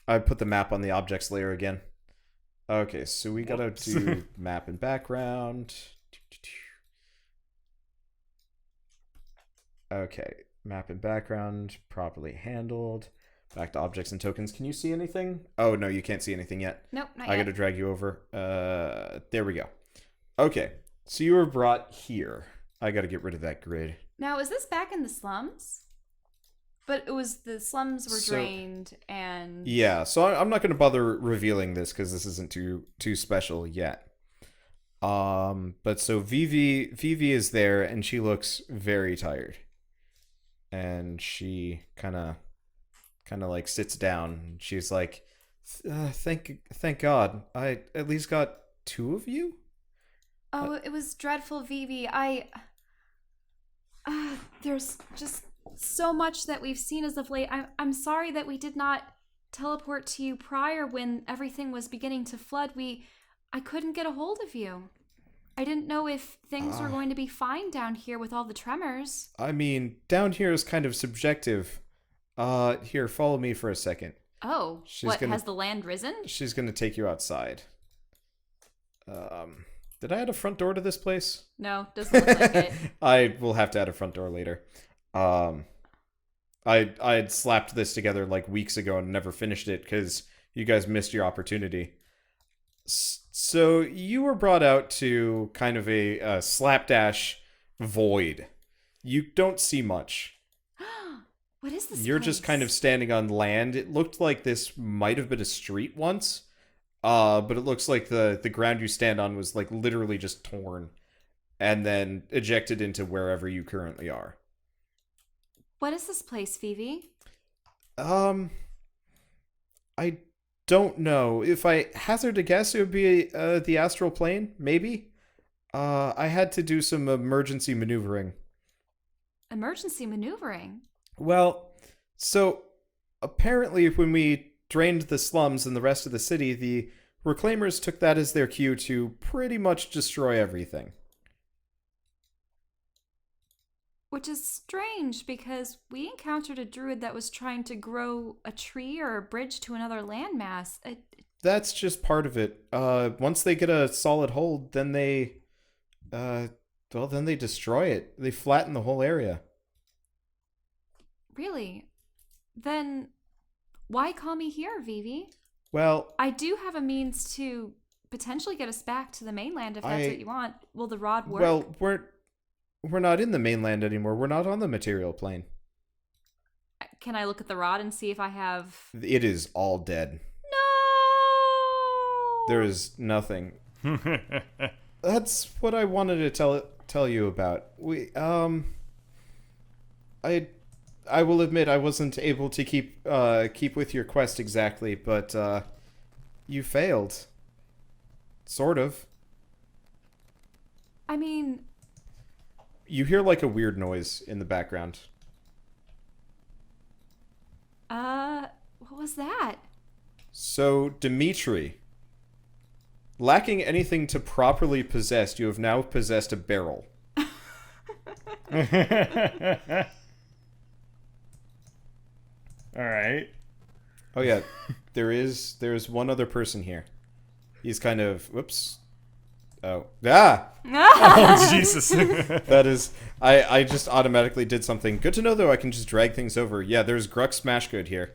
I put the map on the objects layer again. Okay, so we gotta Whoops. do map and background. Okay, map and background properly handled. Back to objects and tokens. Can you see anything? Oh no, you can't see anything yet. Nope, not I yet. gotta drag you over. There we go. Okay, so you were brought here. I gotta get rid of that grid. Now, is this back in the slums? But it was the slums were So- drained and. Yeah, so I'm not gonna bother revealing this because this isn't too special yet. But so Vivi is there and she looks very tired, and she kind of like sits down. She's like, "Thank God, I at least got two of you." Oh, it was dreadful, Vivi. There's just so much that we've seen as of late. I'm sorry that we did not teleport to you prior when everything was beginning to flood. I couldn't get a hold of you. I didn't know if things were going to be fine down here with all the tremors. I mean, down here is kind of subjective. Here, follow me for a second. Oh, has the land risen? She's gonna take you outside. Did I add a front door to this place? No, doesn't look like it. I will have to add a front door later. I had slapped this together like weeks ago and never finished it because you guys missed your opportunity. So you were brought out to kind of a slapdash void. You don't see much. What is this? You're just kind of standing on land. It looked like this might have been a street once, but it looks like the ground you stand on was like literally just torn and then ejected into wherever you currently are. What is this place, Vivi? I don't know. If I hazard a guess, it would be the astral plane, maybe. I had to do some emergency maneuvering. Emergency maneuvering? Well, so apparently when we drained the slums and the rest of the city, the Reclaimers took that as their cue to pretty much destroy everything. Which is strange because we encountered a druid that was trying to grow a tree or a bridge to another landmass. That's just part of it. Once they get a solid hold, then they destroy it. They flatten the whole area. Really? Then why call me here, Vivi? Well, I do have a means to potentially get us back to the mainland if that's what you want. Will the rod work? well, we're not in the mainland anymore. We're not on the material plane. Can I look at the rod and see if I have... It is all dead. No! There is nothing. That's what I wanted to tell you about. I will admit I wasn't able to keep with your quest exactly, but you failed. Sort of. I mean... You hear like a weird noise in the background. What was that? So, Dimitri, lacking anything to properly possess, you have now possessed a barrel. Alright. Oh yeah, there's one other person here. He's kind of whoops. Oh. Ah! Oh, Jesus. That is I just automatically did something. Good to know though I can just drag things over. Yeah, there's Gruck Smashgood here.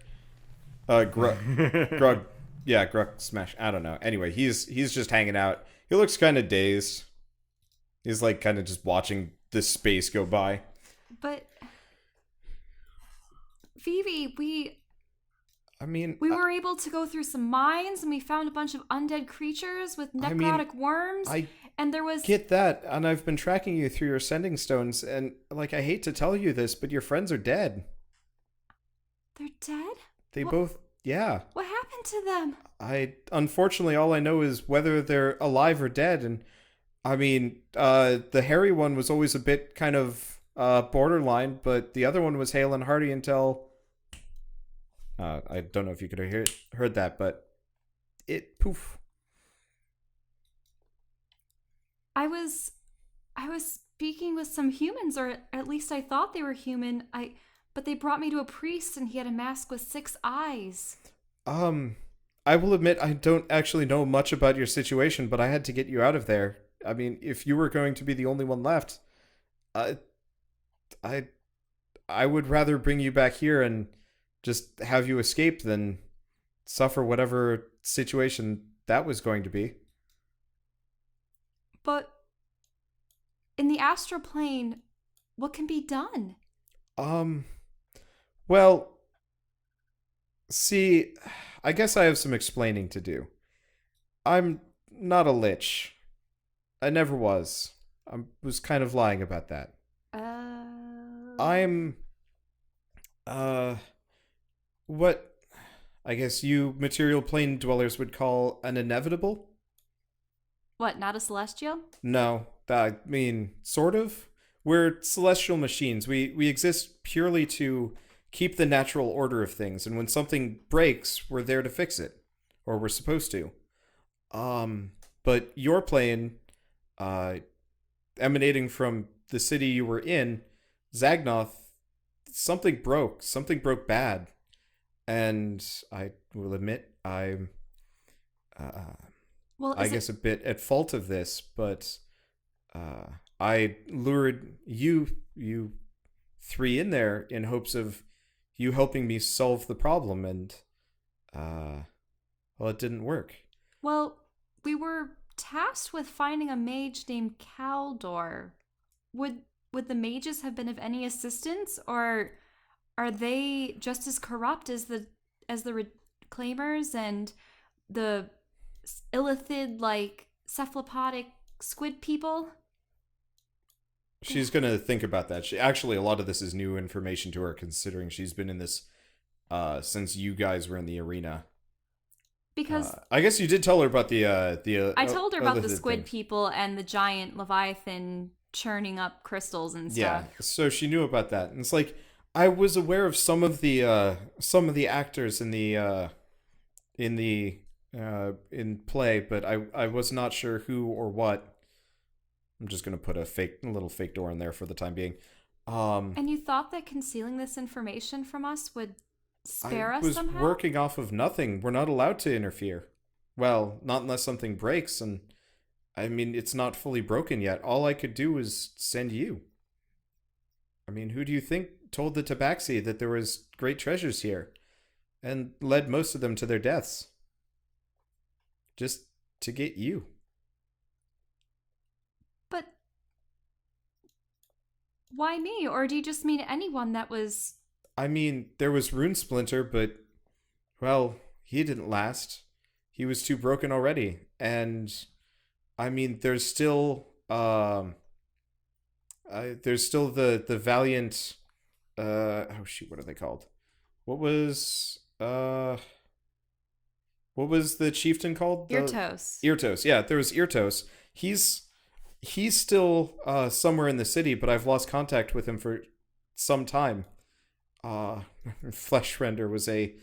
Grug yeah, Gruck Smash. I don't know. Anyway, he's just hanging out. He looks kind of dazed. He's like kind of just watching the space go by. But... Vivi, we were able to go through some mines, and we found a bunch of undead creatures with necrotic worms, and there was... Get that, and I've been tracking you through your sending stones, and, like, I hate to tell you this, but your friends are dead. They're dead? They both... Yeah. What happened to them? Unfortunately, all I know is whether they're alive or dead, and, I mean, the hairy one was always a bit kind of, borderline, but the other one was hale and hearty until... I don't know if you could have heard that, but poof. I was speaking with some humans, or at least I thought they were human. But they brought me to a priest, and he had a mask with 6 eyes. I will admit I don't actually know much about your situation, but I had to get you out of there. I mean, if you were going to be the only one left, I would rather bring you back here and just have you escape than suffer whatever situation that was going to be. But in the astral plane, what can be done? Well, see, I guess I have some explaining to do. I'm not a lich. I never was. I was kind of lying about that. I'm, what I guess you material plane dwellers would call an inevitable? What, not a celestial? No, I mean, sort of. We're celestial machines. We exist purely to keep the natural order of things, and when something breaks, we're there to fix it. Or we're supposed to. But your plane, emanating from the city you were in, Zagnoth, something broke. Something broke bad. And I will admit I'm, I guess, a bit at fault of this, but I lured you 3 in there in hopes of you helping me solve the problem, and, well, it didn't work. Well, we were tasked with finding a mage named Caldor. Would the mages have been of any assistance, or are they just as corrupt as the reclaimers and the illithid, like, cephalopodic squid people? She's gonna think about that. Actually, a lot of this is new information to her, considering she's been in this since you guys were in the arena. Because I guess you did tell her about the I told her about the illithid squid thing. people and the giant leviathan churning up crystals and stuff. Yeah, so she knew about that, and it's like I was aware of some of the actors in play, but I was not sure who or what. I'm just gonna put a little fake door in there for the time being. And you thought that concealing this information from us would spare us somehow? I was working off of nothing. We're not allowed to interfere. Well, not unless something breaks, and I mean, it's not fully broken yet. All I could do was send you. I mean, who do you think told the Tabaxi that there was great treasures here, and led most of them to their deaths? just to get you. But why me? Or do you just mean anyone that was... I mean, there was Rune Splinter, but, well, he didn't last. He was too broken already. And, I mean, there's still the Valiant, oh shoot, what are they called? What was the chieftain called? Irtos. Irtos, yeah, there was Irtos. He's still somewhere in the city, but I've lost contact with him for some time. Fleshrender was a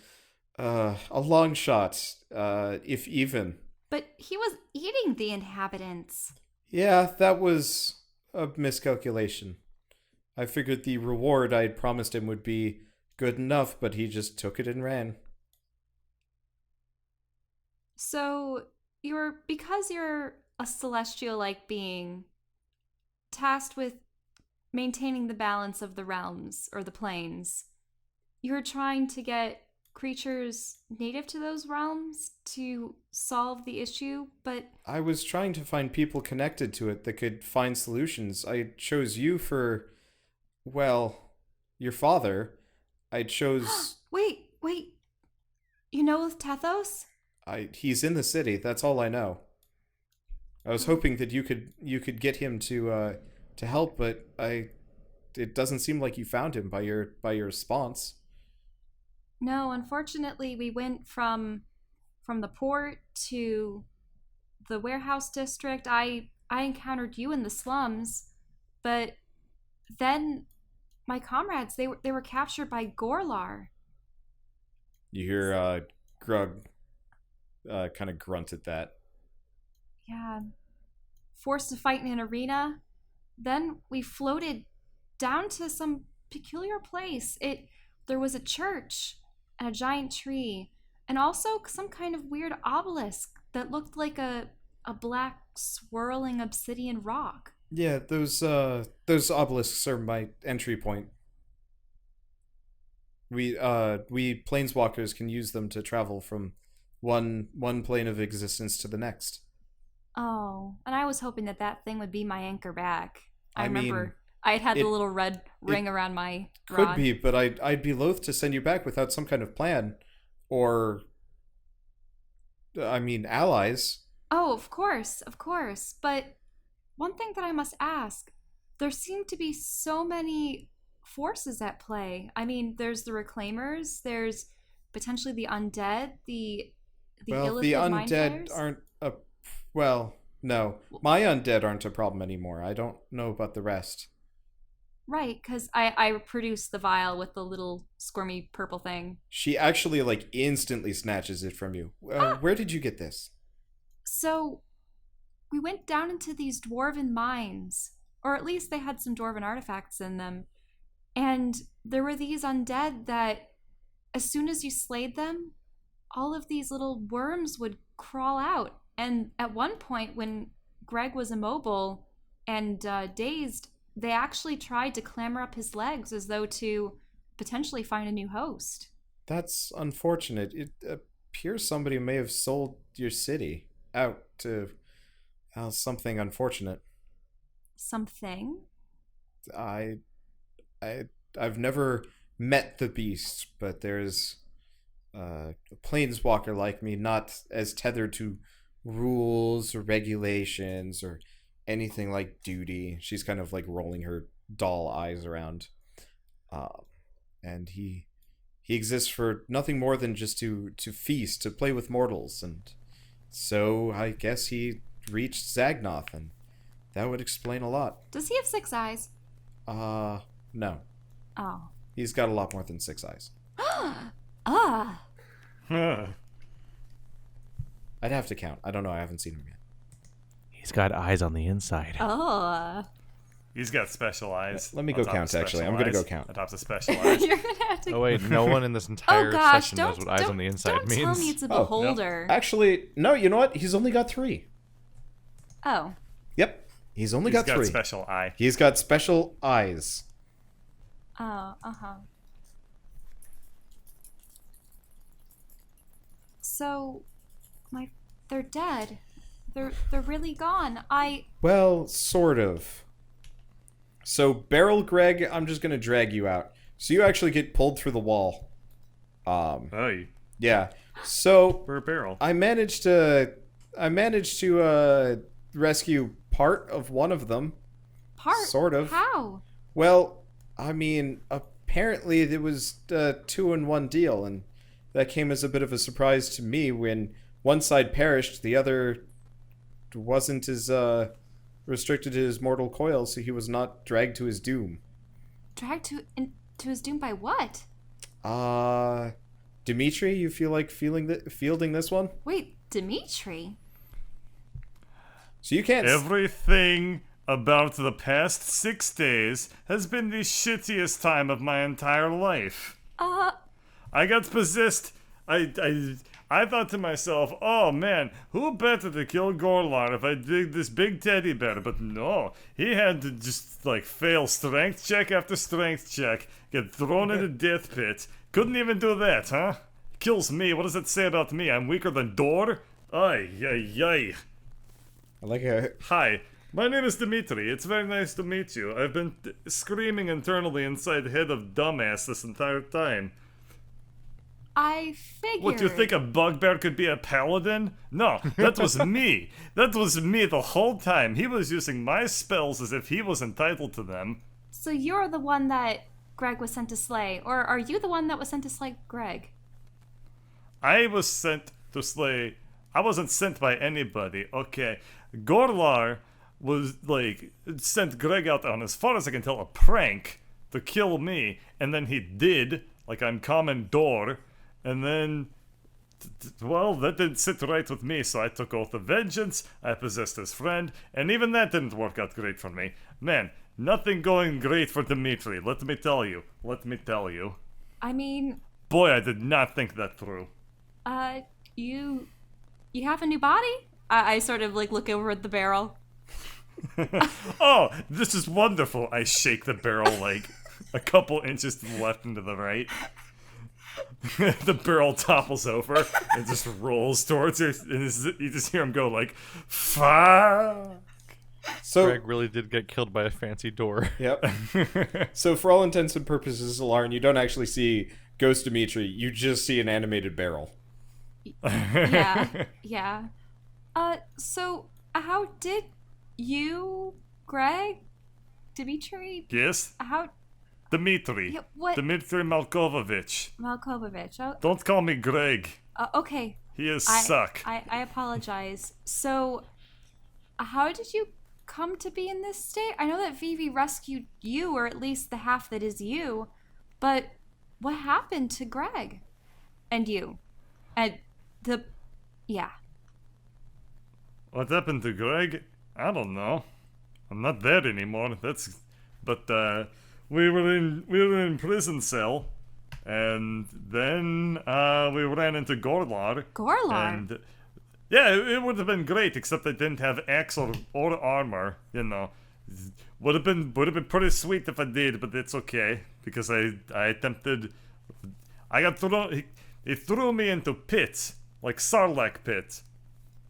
long shot, if even. But he was eating the inhabitants. Yeah, that was a miscalculation. I figured the reward I'd promised him would be good enough, but he just took it and ran. So, because you're a celestial-like being, tasked with maintaining the balance of the realms, or the planes, you're trying to get creatures native to those realms to solve the issue, but... I was trying to find people connected to it that could find solutions. I chose you for, well, your father. I chose... Wait. You know Tethos? He's in the city. That's all I know. I was hoping that you could get him to help, but it doesn't seem like you found him by your response. No, unfortunately, we went from the port to the warehouse district. I encountered you in the slums, but then my comrades, they were captured by Gorlar. You hear Grug kind of grunt at that. Yeah. Forced to fight in an arena. Then we floated down to some peculiar place. There was a church and a giant tree, and also some kind of weird obelisk that looked like a black swirling obsidian rock. Yeah, those obelisks are my entry point. We planeswalkers can use them to travel from one plane of existence to the next. Oh, and I was hoping that thing would be my anchor back. I mean, remember I had the little red ring around my Could rod. be, but I'd be loath to send you back without some kind of plan, or, I mean, allies. Oh, of course. But one thing that I must ask, there seem to be so many forces at play. I mean, there's the Reclaimers, there's potentially the undead, the illithid mind undead flayers. aren't a... Well, no. My undead aren't a problem anymore. I don't know about the rest. Right, because I produced the vial with the little squirmy purple thing. She actually, instantly snatches it from you. Where did you get this? So, we went down into these dwarven mines, or at least they had some dwarven artifacts in them, and there were these undead that, as soon as you slayed them, all of these little worms would crawl out. And at one point, when Greg was immobile and dazed, they actually tried to clamber up his legs as though to potentially find a new host. That's unfortunate. It appears somebody may have sold your city out to something unfortunate. Something? I've never met the beast, but there's a planeswalker like me, not as tethered to rules or regulations or anything like duty. She's kind of rolling her doll eyes around. And he exists for nothing more than just to feast, to play with mortals. And so I guess he reached Zagnoth, and that would explain a lot. Does he have 6 eyes? No. Oh. He's got a lot more than 6 eyes. Ah. I'd have to count. I don't know. I haven't seen him yet. He's got eyes on the inside. Oh. He's got special eyes. Let me on go top count, of actually. special I'm gonna go eyes. count. On top of special eyes. You're gonna have to. Oh wait, no one in this entire Oh gosh! session Don't knows what eyes on the inside don't means. tell me it's a Oh, beholder. Actually, no, you know what? He's only got 3. Oh. Yep. He's only He's got 3. special eye. He's got special eyes. Oh. Uh-huh. So, my they're dead. They're really gone. Well, sort of. So, Barrel Greg, I'm just gonna drag you out. So you actually get pulled through the wall. Hey, Yeah. So we're a barrel. I managed to rescue part of one of them. Part? Sort of. How? Well, I mean, apparently it was a 2-in-1 deal, and that came as a bit of a surprise to me when one side perished, the other wasn't as restricted to his mortal coil, so he was not dragged to his doom. Dragged to his doom by what? Dimitri, you feel like fielding this one? Wait, Dimitri? So you can't... Everything about the past 6 days has been the shittiest time of my entire life. I got possessed. I thought to myself, oh man, who better to kill Gorlar if I did this big teddy bear? But no, he had to just like fail strength check after strength check, get thrown in a death pit. Couldn't even do that, huh? Kills me. What does that say about me? I'm weaker than Dor? Ay, ay, ay. I like it. Hi, my name is Dimitri. It's very nice to meet you. I've been screaming internally inside the head of dumbass this entire time. I figured. What, you think a bugbear could be a paladin? No, that was me. That was me the whole time. He was using my spells as if he was entitled to them. So you're the one that Greg was sent to slay, or are you the one that was sent to slay Greg? I was sent to slay... I wasn't sent by anybody, okay. Gorlar was, like, sent Greg out on, as far as I can tell, a prank to kill me, and then he did, like I'm common Dor, and then... Well, that didn't sit right with me, so I took oath of vengeance, I possessed his friend, and even that didn't work out great for me. Man, nothing going great for Dimitri, let me tell you. Let me tell you. I mean... Boy, I did not think that through. You have a new body? I sort of, like, look over at the barrel. Oh, this is wonderful. I shake the barrel, like, a couple inches to the left and to the right. The barrel topples over and just rolls towards her, and you just hear him go like, "Fuck!" So Greg really did get killed by a fancy door. Yep. So for all intents and purposes, Allaren, you don't actually see Ghost Dimitri. You just see an animated barrel. Yeah. So how did you, Greg, Dimitri? Yes, How? Dimitri. Yeah, what? Dimitri Malkovich. Malkovich. Oh, Don't call me Greg. okay. He is I suck. I apologize. So, how did you come to be in this state? I know that Vivi rescued you, or at least the half that is you, but what happened to Greg? And you? And yeah. What happened to Greg? I don't know. I'm not there anymore. But we were in prison cell, and then we ran into Gorlar. Gorlar? And yeah, it would have been great, except I didn't have axe or armor. You know, would have been pretty sweet if I did, but it's okay because I attempted. I got thrown. He threw me into pits like Sarlacc pit,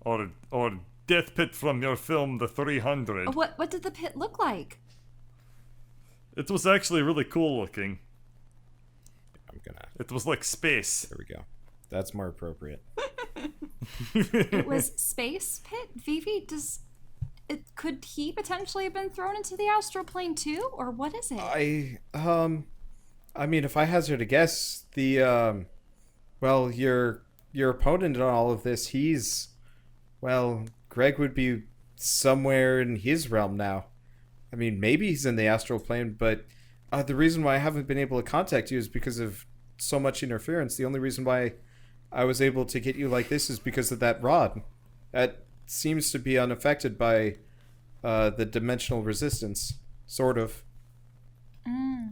or death pit from your film The 300. What did the pit look like? It was actually really cool looking. I'm gonna... It was like space. There we go. That's more appropriate. It was space pit? Vivi, could he potentially have been thrown into the astral plane too? Or what is it? I mean, if I hazard a guess, well, your opponent in all of this, Greg would be somewhere in his realm now. I mean, maybe he's in the astral plane, but the reason why I haven't been able to contact you is because of so much interference. The only reason why I was able to get you like this is because of that rod. That seems to be unaffected by the dimensional resistance, sort of.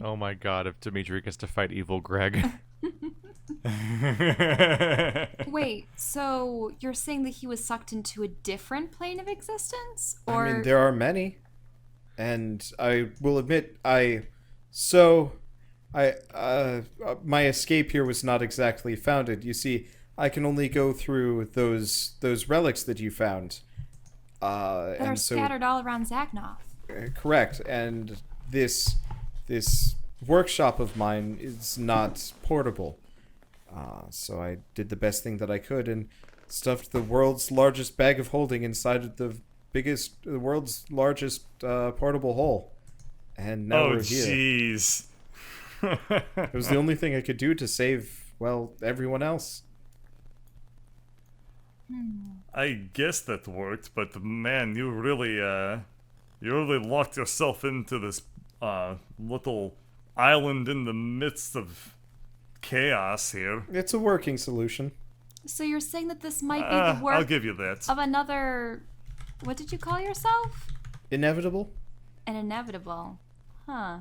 Oh my god, if Dimitri gets to fight evil Greg. Wait, so you're saying that he was sucked into a different plane of existence? Or... I mean, there are many. And I will admit, my escape here was not exactly founded. You see, I can only go through those relics that you found. That are scattered all around Zagnoth. Correct. And this workshop of mine is not portable. So I did the best thing that I could and stuffed the world's largest bag of holding inside of the world's largest portable hole. And now we're here. Jeez. It was the only thing I could do to save, well, everyone else. I guess that worked, but man, you really locked yourself into this little island in the midst of chaos here. It's a working solution. So you're saying that this might be the work I'll give you that. of another... What did you call yourself? Inevitable? An inevitable. Huh.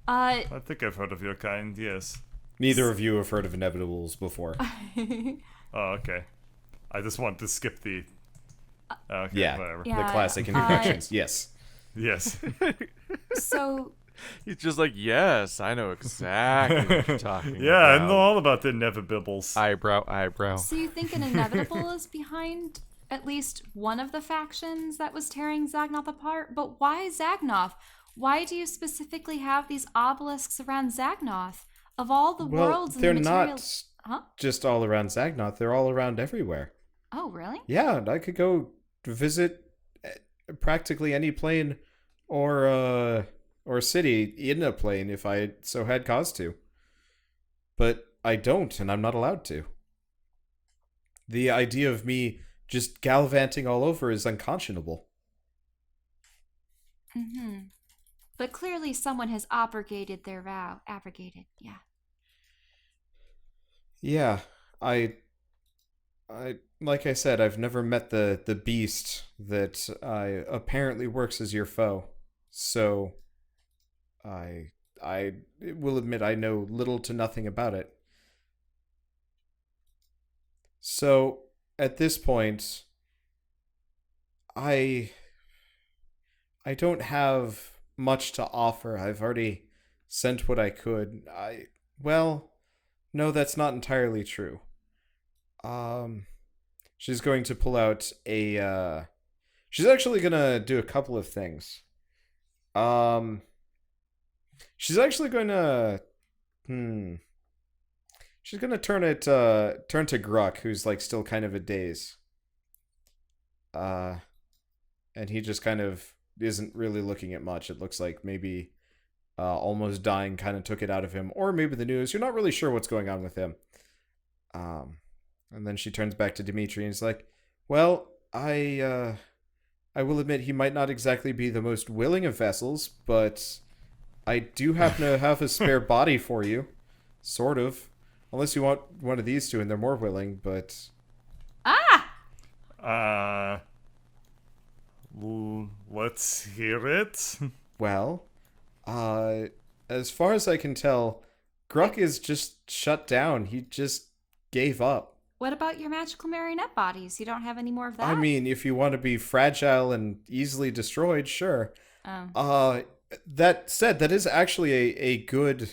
I think I've heard of your kind, yes. Neither of you have heard of inevitables before. Oh, okay. I just want to skip the... Okay, Yeah. whatever. Yeah. The classic introductions, yes. Yes. So, He's just like, yes, I know exactly what you're talking Yeah, about. I know all about the inevitables. Eyebrow. so you think an inevitable is behind at least one of the factions that was tearing Zagnoth apart? But why Zagnoth? Why do you specifically have these obelisks around Zagnoth? Of all the worlds and they're the not materials... Huh? just all around Zagnoth. They're all around everywhere. Oh, really? Yeah, and I could go visit practically any plane or city in a plane if I so had cause to. But I don't, and I'm not allowed to. The idea of me just gallivanting all over is unconscionable. Mm-hmm. But clearly someone has abrogated their vow. Abrogated, yeah. Yeah, I like I said, I've never met the beast that apparently works as your foe. So I will admit I know little to nothing about it. So at this point I don't have much to offer. I've already sent what I could. No, that's not entirely true. She's going to pull out a, she's actually gonna do a couple of things. She's actually going to, she's gonna turn to Gruck, who's like still kind of a daze. And he just kind of isn't really looking at much. It looks like maybe almost dying kind of took it out of him, or maybe the news. You're not really sure what's going on with him. And then she turns back to Dimitri and is like, well, I will admit he might not exactly be the most willing of vessels, but I do happen to have a spare body for you. Sort of. Unless you want one of these two and they're more willing, but... Let's hear it. Well, as far as I can tell, Gruck is just shut down. He just gave up. What about your magical marionette bodies? You don't have any more of that? I mean, if you want to be fragile and easily destroyed, sure. Oh. That said, that is actually a good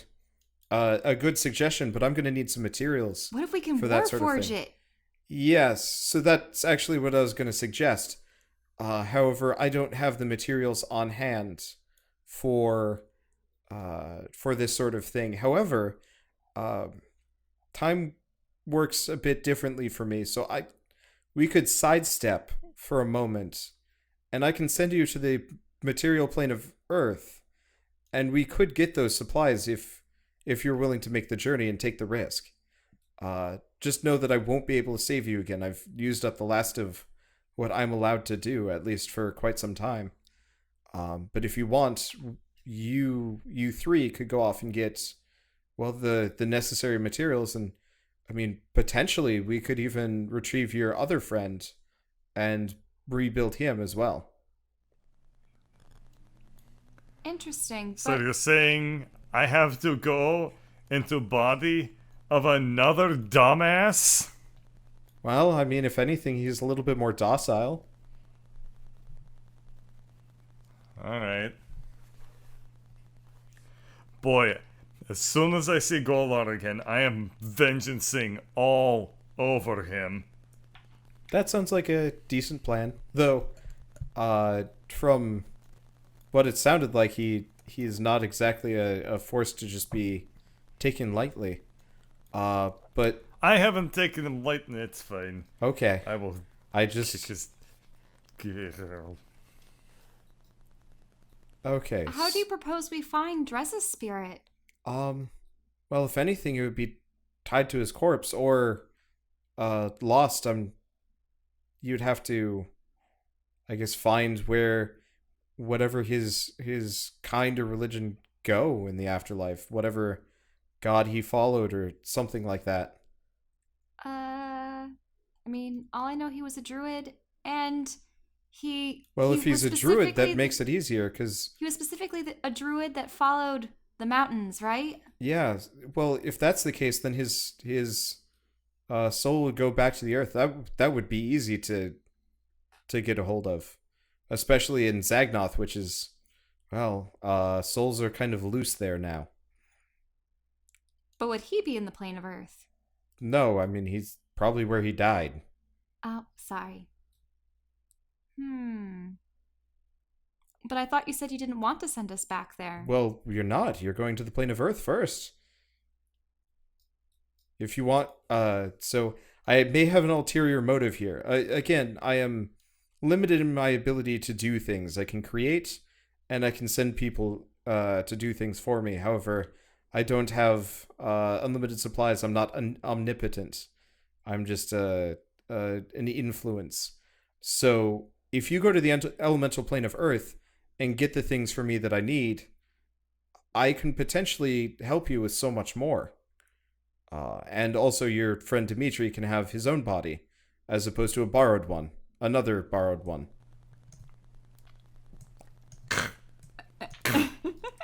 suggestion, but I'm going to need some materials. What if we can for that sort of warforge thing. it? Yes, so that's actually what I was going to suggest. However, I don't have the materials on hand for this sort of thing. However, time works a bit differently for me, so we could sidestep for a moment, and I can send you to the material plane of Earth, and we could get those supplies if you're willing to make the journey and take the risk. Just know that I won't be able to save you again. I've used up the last of what I'm allowed to do, at least for quite some time. But if you want, you three could go off and get, well, the necessary materials, and I mean, potentially we could even retrieve your other friend and rebuild him as well. Interesting. So But you're saying I have to go into body of another dumbass? Well, I mean, if anything, he's a little bit more docile. Alright. Boy, as soon as I see Golar again, I am vengeancing all over him. That sounds like a decent plan. Though, from what it sounded like, he is not exactly a force to just be taken lightly. But I haven't taken him lightly, it's fine. okay. I will I kick just his... okay. How do you propose we find Drez's spirit? Well, if anything, it would be tied to his corpse or lost. You'd have to, I guess, find where whatever his kind or religion go in the afterlife, whatever god he followed or something like that. I mean, all I know, he was a druid, and Well, he if he's was a druid, that specifically- makes it easier, because He was specifically a druid that followed the mountains, right? yeah, well, if that's the case, then his soul would go back to the earth. That would be easy to get a hold of, especially in Zagnoth, which is, well, souls are kind of loose there now. But would he be in the plane of Earth? No, I mean, he's probably where he died. Oh, sorry. But I thought you said you didn't want to send us back there. Well, you're not. You're going to the plane of earth first. If you want, so I may have an ulterior motive here. Again, I am limited in my ability to do things. I can create, and I can send people to do things for me. However, I don't have unlimited supplies. I'm not omnipotent. I'm just an influence. So if you go to the elemental plane of Earth and get the things for me that I need, I can potentially help you with so much more. And also your friend Dimitri can have his own body, as opposed to a borrowed one. Another borrowed one.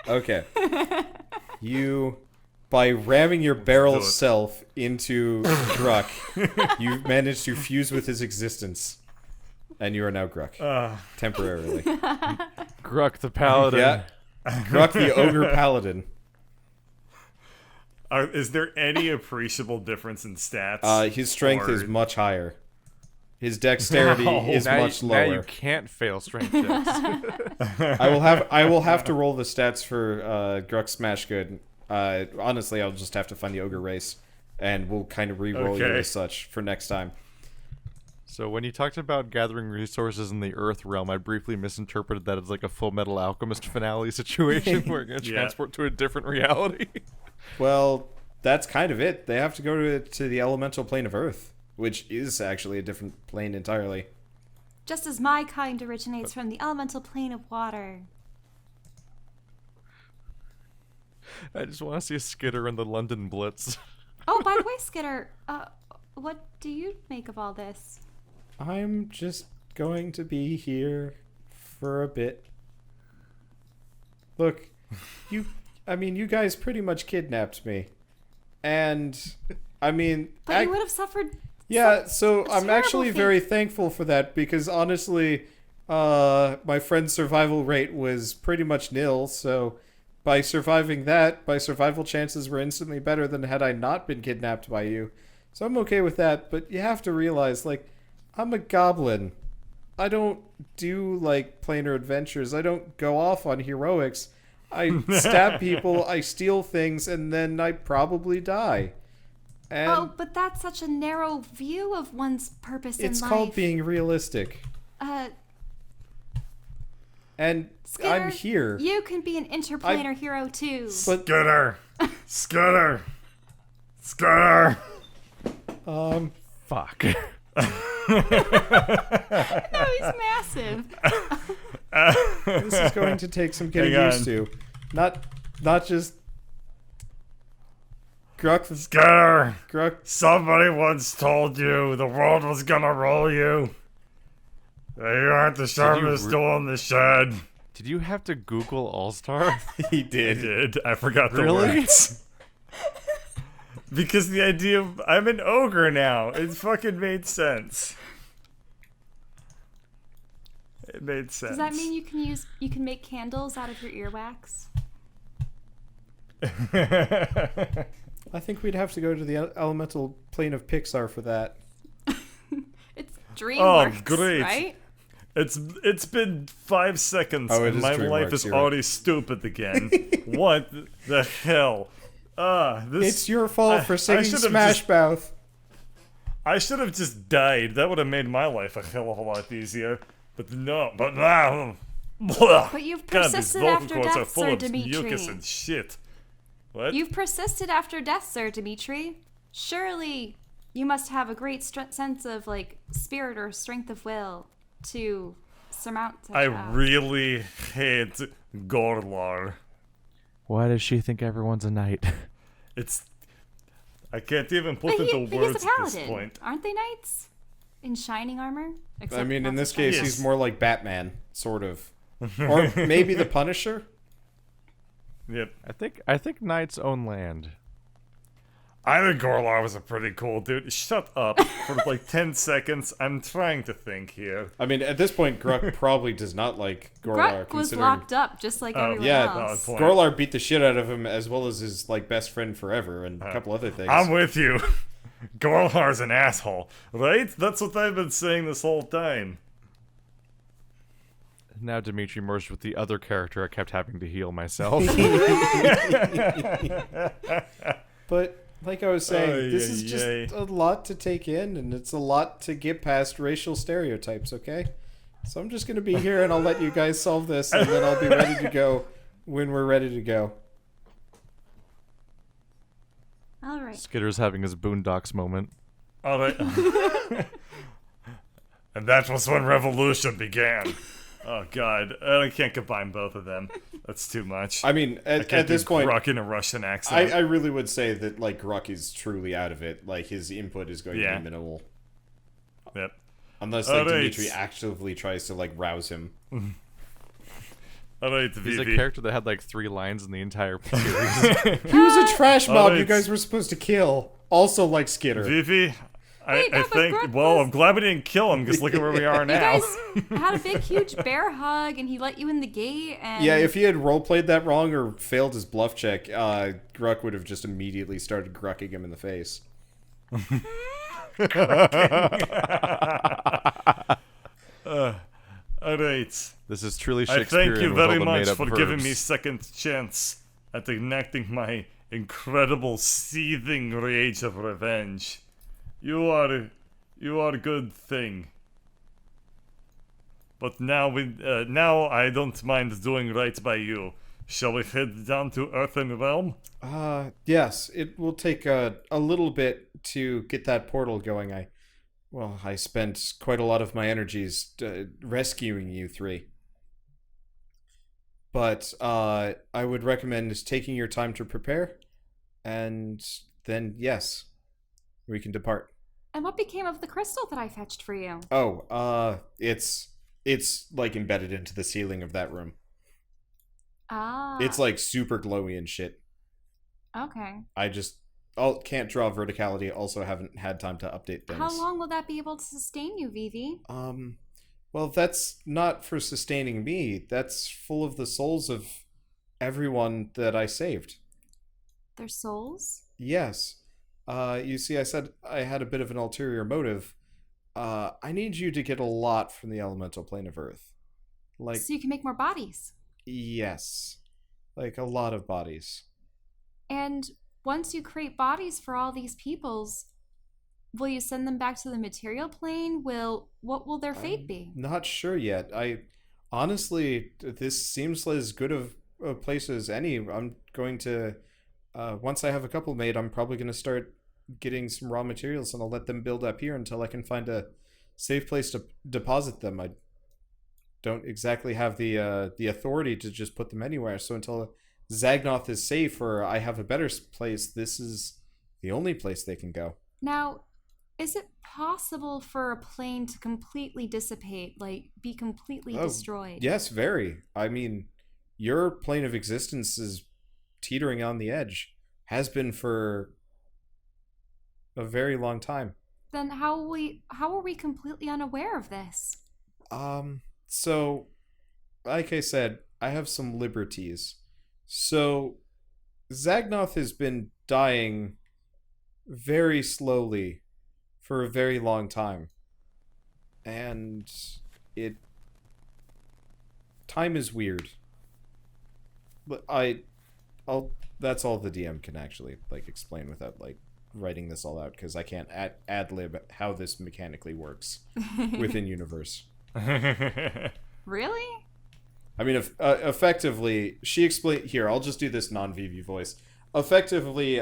Okay. You, by ramming your barrel self into Gruck, you've managed to fuse with his existence. And you are now Gruck. Temporarily. Gruck the paladin. Yeah. Gruck the ogre paladin. Is there any appreciable difference in stats? His strength is Or- much higher. His dexterity is now much Now you lower. can't fail strength checks. I will have to roll the stats for Gruck Smash Good. Honestly, I'll just have to find the ogre race, and we'll kind of re-roll you Okay. as such for next time. So when you talked about gathering resources in the Earth realm, I briefly misinterpreted that as like a Full Metal Alchemist finale situation where you're going to Yeah. transport to a different reality. Well, that's kind of it. They have to go to the elemental plane of Earth, which is actually a different plane entirely. Just as my kind originates from the elemental plane of water. I just want to see a Skitter in the London Blitz. Oh, by the way, Skitter, what do you make of all this? I'm just going to be here for a bit. Look, you guys pretty much kidnapped me. And, I mean... But you would have suffered... Yeah, so I'm terrible actually fate. very thankful for that, because honestly, my friend's survival rate was pretty much nil, so by surviving that, my survival chances were instantly better than had I not been kidnapped by you. So I'm okay with that, but you have to realize, like, I'm a goblin. I don't do, like, planar adventures. I don't go off on heroics. I stab people, I steal things, and then I probably die. And Oh, but that's such a narrow view of one's purpose in life. it's called being realistic. And Skitter, I'm here. You can be an interplanar hero too. But Skitter! Skitter! Skitter! Fuck. No, he's massive. this is going to take some getting Hang used to. Not just Gruck. Skitter! Gruck. Somebody once told you the world was gonna roll you. You aren't the sharpest tool in the shed. Did you have to Google All-Star? He I did. did. I forgot the Really? words. Because the idea of I'm an ogre now, it fucking made sense. It made sense. Does that mean you can make candles out of your earwax? I think we'd have to go to the elemental plane of Pixar for that. It's DreamWorks, great. right? It's been 5 seconds Oh, it and is my DreamWorks, life is you're right. already stupid again. What the hell? This It's your fault for singing should've Smash Mouth. I should have just died. That would have made my life a hell of a lot easier. But no, but now. But you've God, these persisted vocal after cords are death, full Sir of Dimitri. mucus and shit. What? You've persisted after death, Sir Dimitri. Surely you must have a great sense of, like, spirit or strength of will to surmount such I a- really hate Gorlar. Why does she think everyone's a knight? It's. I can't even put But into he's words a at this paladin. point. Aren't they knights? In shining armor? Except I mean, not in so this case, shining. he's more like Batman, sort of. Or maybe the Punisher? Yep. I think knights own land. I think Gorlar was a pretty cool dude. Shut up for like 10 seconds. I'm trying to think here. I mean, at this point, Gruck probably does not like Gorlar. Gruck was considering locked up just like everyone yeah, else. point. Gorlar beat the shit out of him as well as his like best friend forever and a couple other things. I'm with you. Gorlar's an asshole, right? That's what I've been saying this whole time. Now Dimitri merged with the other character I kept having to heal myself. But like I was saying, Ay, this is ay, just ay. a lot to take in, and it's a lot to get past racial stereotypes, okay? So I'm just going to be here, and I'll let you guys solve this, and then I'll be ready to go when we're ready to go. All right. Skitter's having his Boondocks moment. All right. And that was when revolution began. Oh god, I can't combine both of them. That's too much. I mean, I at can't this do point, Gruck in a Russian accent. I really would say that like Gruck is truly out of it. Like his input is going to Yeah. be minimal, Yep. unless like Alright. Dimitri actively tries to like rouse him. All right, He's a Vivi. character that had like 3 lines in the entire series. He was a trash mob you Alright. guys were supposed to kill. Also like Skitter. Vivi, Wait, no, I but think. Gruck Well, was- I'm glad we didn't kill him because look at where we are You now. guys had a big, huge bear hug, and he let you in the gate. And Yeah, if he had roleplayed that wrong or failed his bluff check, Gruck would have just immediately started grucking him in the face. All right. This is truly I Shakespearean thank you with all very the much made-up for verbs. giving me second chance at enacting my incredible seething rage of revenge. You are a good thing. But now now I don't mind doing right by you. Shall we head down to Earth and Realm? Yes, it will take a little bit to get that portal going. I spent quite a lot of my energies rescuing you three. But I would recommend taking your time to prepare, and then, yes, we can depart. And what became of the crystal that I fetched for you? Oh, it's like embedded into the ceiling of that room. Ah. It's like super glowy and shit. Okay. I just can't draw verticality. Also, haven't had time to update things. How long will that be able to sustain you, Vivi? Well, that's not for sustaining me. That's full of the souls of everyone that I saved. Their souls? Yes. You see, I said I had a bit of an ulterior motive. I need you to get a lot from the elemental plane of Earth. Like, So you can make more bodies. yes. Like, a lot of bodies. And once you create bodies for all these peoples, will you send them back to the material plane? What will their fate be? Not sure yet. Honestly, this seems as good of a place as any. I'm going to, once I have a couple made, I'm probably going to start getting some raw materials, and I'll let them build up here until I can find a safe place to deposit them. I don't exactly have the authority to just put them anywhere. So until Zagnoth is safe, or I have a better place, this is the only place they can go. Now, is it possible for a plane to completely dissipate, like be completely destroyed? Yes, very. I mean, your plane of existence is teetering on the edge. Has been for a very long time. Then how are we completely unaware of this? So, like I said, I have some liberties. So, Zagnoth has been dying very slowly for a very long time. And time is weird. But I'll that's all the DM can actually like explain without like writing this all out, because I can't ad-lib how this mechanically works within universe. Really? I mean, effectively, she explained... Here, I'll just do this non-VV voice. Effectively,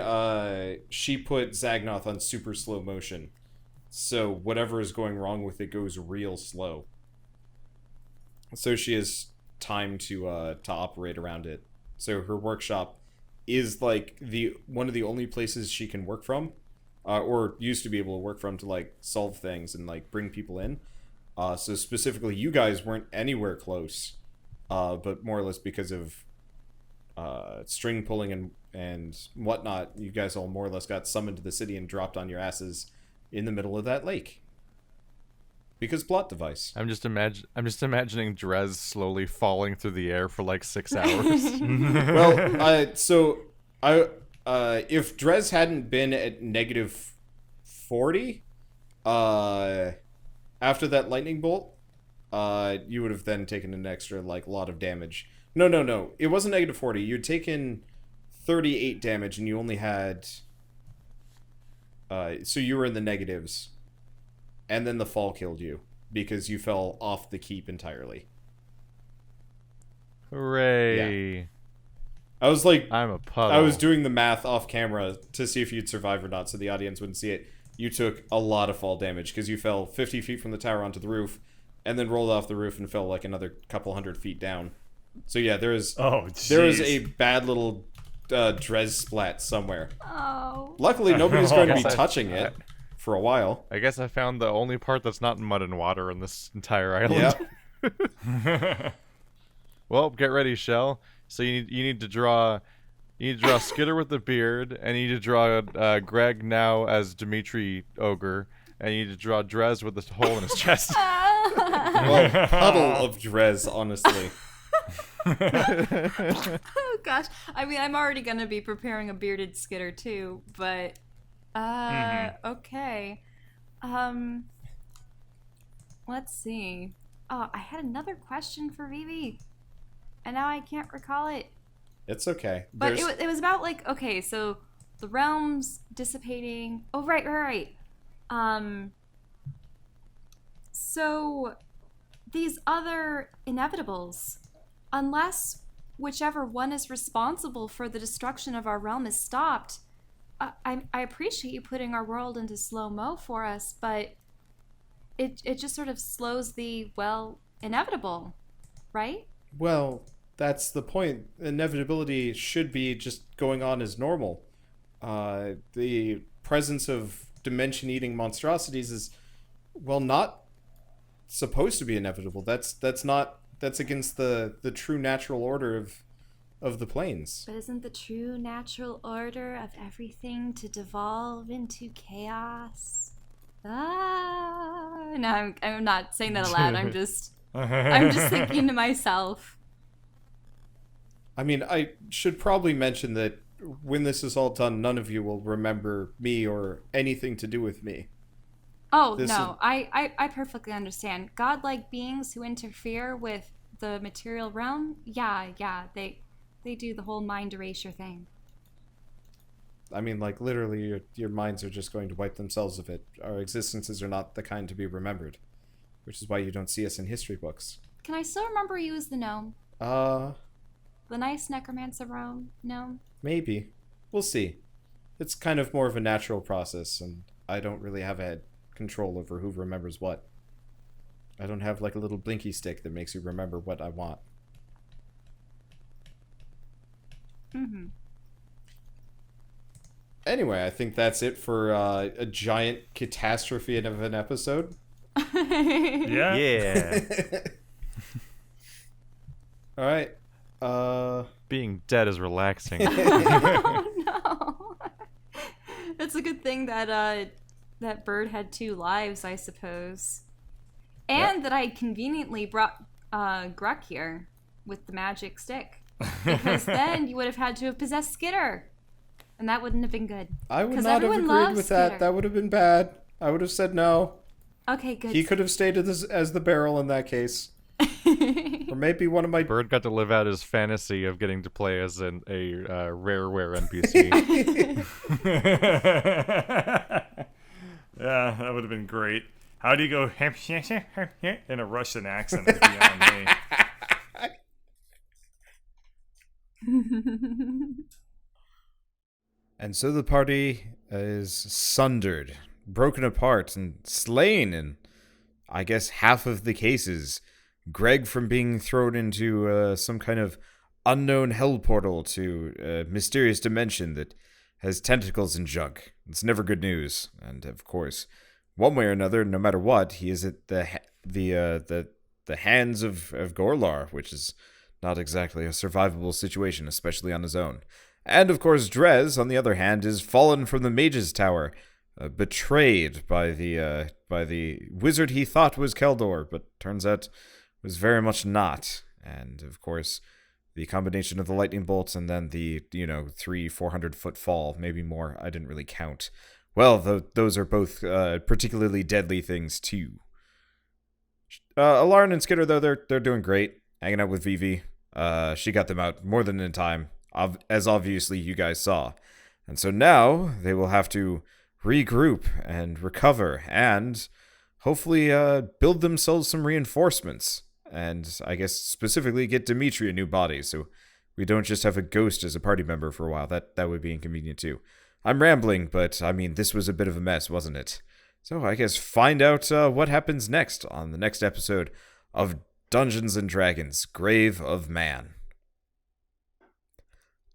she put Zagnoth on super slow motion. So whatever is going wrong with it goes real slow. So she has time to operate around it. So her workshop is like one of the only places she can work from, or used to be able to work from to like solve things and like bring people in. So specifically, you guys weren't anywhere close, but more or less because of string pulling and whatnot, you guys all more or less got summoned to the city and dropped on your asses in the middle of that lake. Because plot device. I'm just imagining Drez slowly falling through the air for like 6 hours. Well, if Drez hadn't been at negative 40, after that lightning bolt, you would have then taken an extra like lot of damage. No. It wasn't negative 40. You'd taken 38 damage, and you only had. So you were in the negatives. And then the fall killed you because you fell off the keep entirely. Hooray! Yeah. I was like, I'm a puddle. I was doing the math off camera to see if you'd survive or not, so the audience wouldn't see it. You took a lot of fall damage because you fell 50 feet from the tower onto the roof, and then rolled off the roof and fell like another couple hundred feet down. So yeah, there is a bad little Drez splat somewhere. Oh. Luckily, nobody's going to be touching it for a while. I guess I found the only part that's not mud and water in this entire island. Yep. Well, get ready, Shell. So you need to draw Skitter with the beard, and you need to draw Greg now as Dimitri Ogre, and you need to draw Drez with the hole in his chest. Well, puddle of Drez, honestly. Oh gosh. I mean, I'm already gonna be preparing a bearded Skitter too, but okay. Let's see. Oh, I had another question for Vivi, and now I can't recall it. It's okay. But it was about like, okay, so the realms dissipating. Oh, right. So these other inevitables, unless whichever one is responsible for the destruction of our realm is stopped, I appreciate you putting our world into slow-mo for us, but it just sort of slows the, well, inevitable, right? Well, that's the point. Inevitability should be just going on as normal. The presence of dimension-eating monstrosities is, well, not supposed to be inevitable. That's against the true natural order of the planes. But isn't the true natural order of everything to devolve into chaos? No, I'm not saying that aloud. I'm just thinking to myself. I mean, I should probably mention that when this is all done, none of you will remember me or anything to do with me. Oh, no, I perfectly understand. Godlike beings who interfere with the material realm, yeah, they do the whole mind erasure thing. I mean, like, literally, your minds are just going to wipe themselves of it. Our existences are not the kind to be remembered, which is why you don't see us in history books. Can I still remember you as the gnome? The nice necromancer gnome? Maybe. We'll see. It's kind of more of a natural process, and I don't really have a control over who remembers what. I don't have like a little blinky stick that makes you remember what I want. Mm-hmm. Anyway, I think that's it for a giant catastrophe of an episode. Yeah. All right. Being dead is relaxing. Oh no! It's a good thing that that bird had 2 lives, I suppose, and that I conveniently brought Gruck here with the magic stick, because then you would have had to have possessed Skitter, and that wouldn't have been good. I would 'Cause not have everyone agreed loves with that. Skitter. That would have been bad. I would have said no. Okay, good. He could have stayed as the barrel in that case. Or maybe one of my... Bird got to live out his fantasy of getting to play as a rareware NPC. Yeah, that would have been great. How do you go in a Russian accent? Is beyond me. And so the party is sundered, broken apart, and slain in, I guess, half of the cases. Greg from being thrown into some kind of unknown hell portal to a mysterious dimension that has tentacles and junk. It's never good news. And of course, one way or another, no matter what, he is at the hands of Gorlar, which is not exactly a survivable situation, especially on his own. And of course, Drez, on the other hand, is fallen from the Mage's Tower, betrayed by the wizard he thought was Keldor, but turns out was very much not. And of course, the combination of the lightning bolts and then the 300-400 foot fall, maybe more. I didn't really count. Well, those are both particularly deadly things too. Allaren and Skitter, though, they're doing great, hanging out with Vivi. She got them out more than in time, as obviously you guys saw. And so now they will have to regroup and recover and hopefully build themselves some reinforcements. And I guess specifically get Dimitri a new body, so we don't just have a ghost as a party member for a while. That would be inconvenient too. I'm rambling, but I mean, this was a bit of a mess, wasn't it? So I guess find out what happens next on the next episode of Dungeons and Dragons: Grave of Man.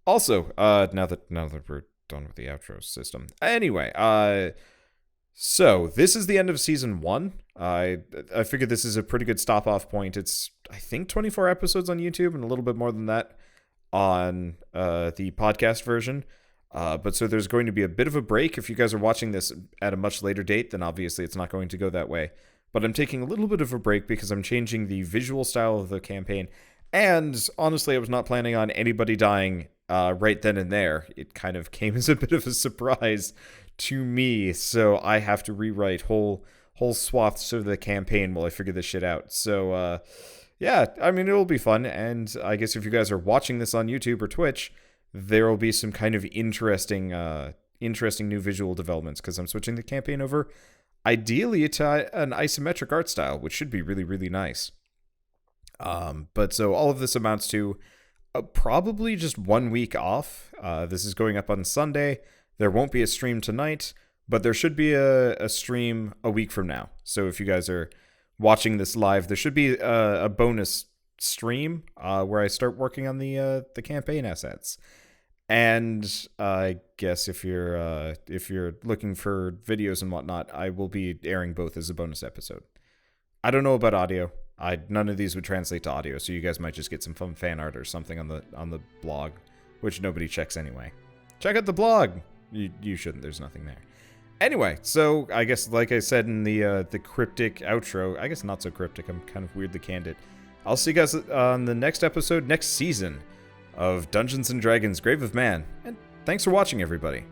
Also, now that we're done with the outro system. Anyway, so this is the end of season 1. I figured this is a pretty good stop-off point. It's, I think, 24 episodes on YouTube and a little bit more than that on the podcast version. But so there's going to be a bit of a break. If you guys are watching this at a much later date, then obviously it's not going to go that way. But I'm taking a little bit of a break because I'm changing the visual style of the campaign. And honestly, I was not planning on anybody dying right then and there. It kind of came as a bit of a surprise to me, so I have to rewrite whole swaths of the campaign while I figure this shit out. So yeah, I mean, it'll be fun, and I guess if you guys are watching this on YouTube or Twitch, there will be some kind of interesting new visual developments, because I'm switching the campaign over ideally to an isometric art style, which should be really, really nice. But so all of this amounts to probably just 1 week off. This is going up on Sunday. There won't be a stream tonight, but there should be a stream a week from now. So if you guys are watching this live, there should be a bonus stream where I start working on the campaign assets. And I guess if you're looking for videos and whatnot, I will be airing both as a bonus episode. I don't know about audio. None of these would translate to audio, so you guys might just get some fun fan art or something on the blog, which nobody checks anyway. Check out the blog. You shouldn't. There's nothing there. Anyway, so I guess, like I said in the cryptic outro, I guess not so cryptic. I'm kind of weirdly candid. I'll see you guys on the next episode, next season of Dungeons and Dragons: Grave of Man. And thanks for watching, everybody.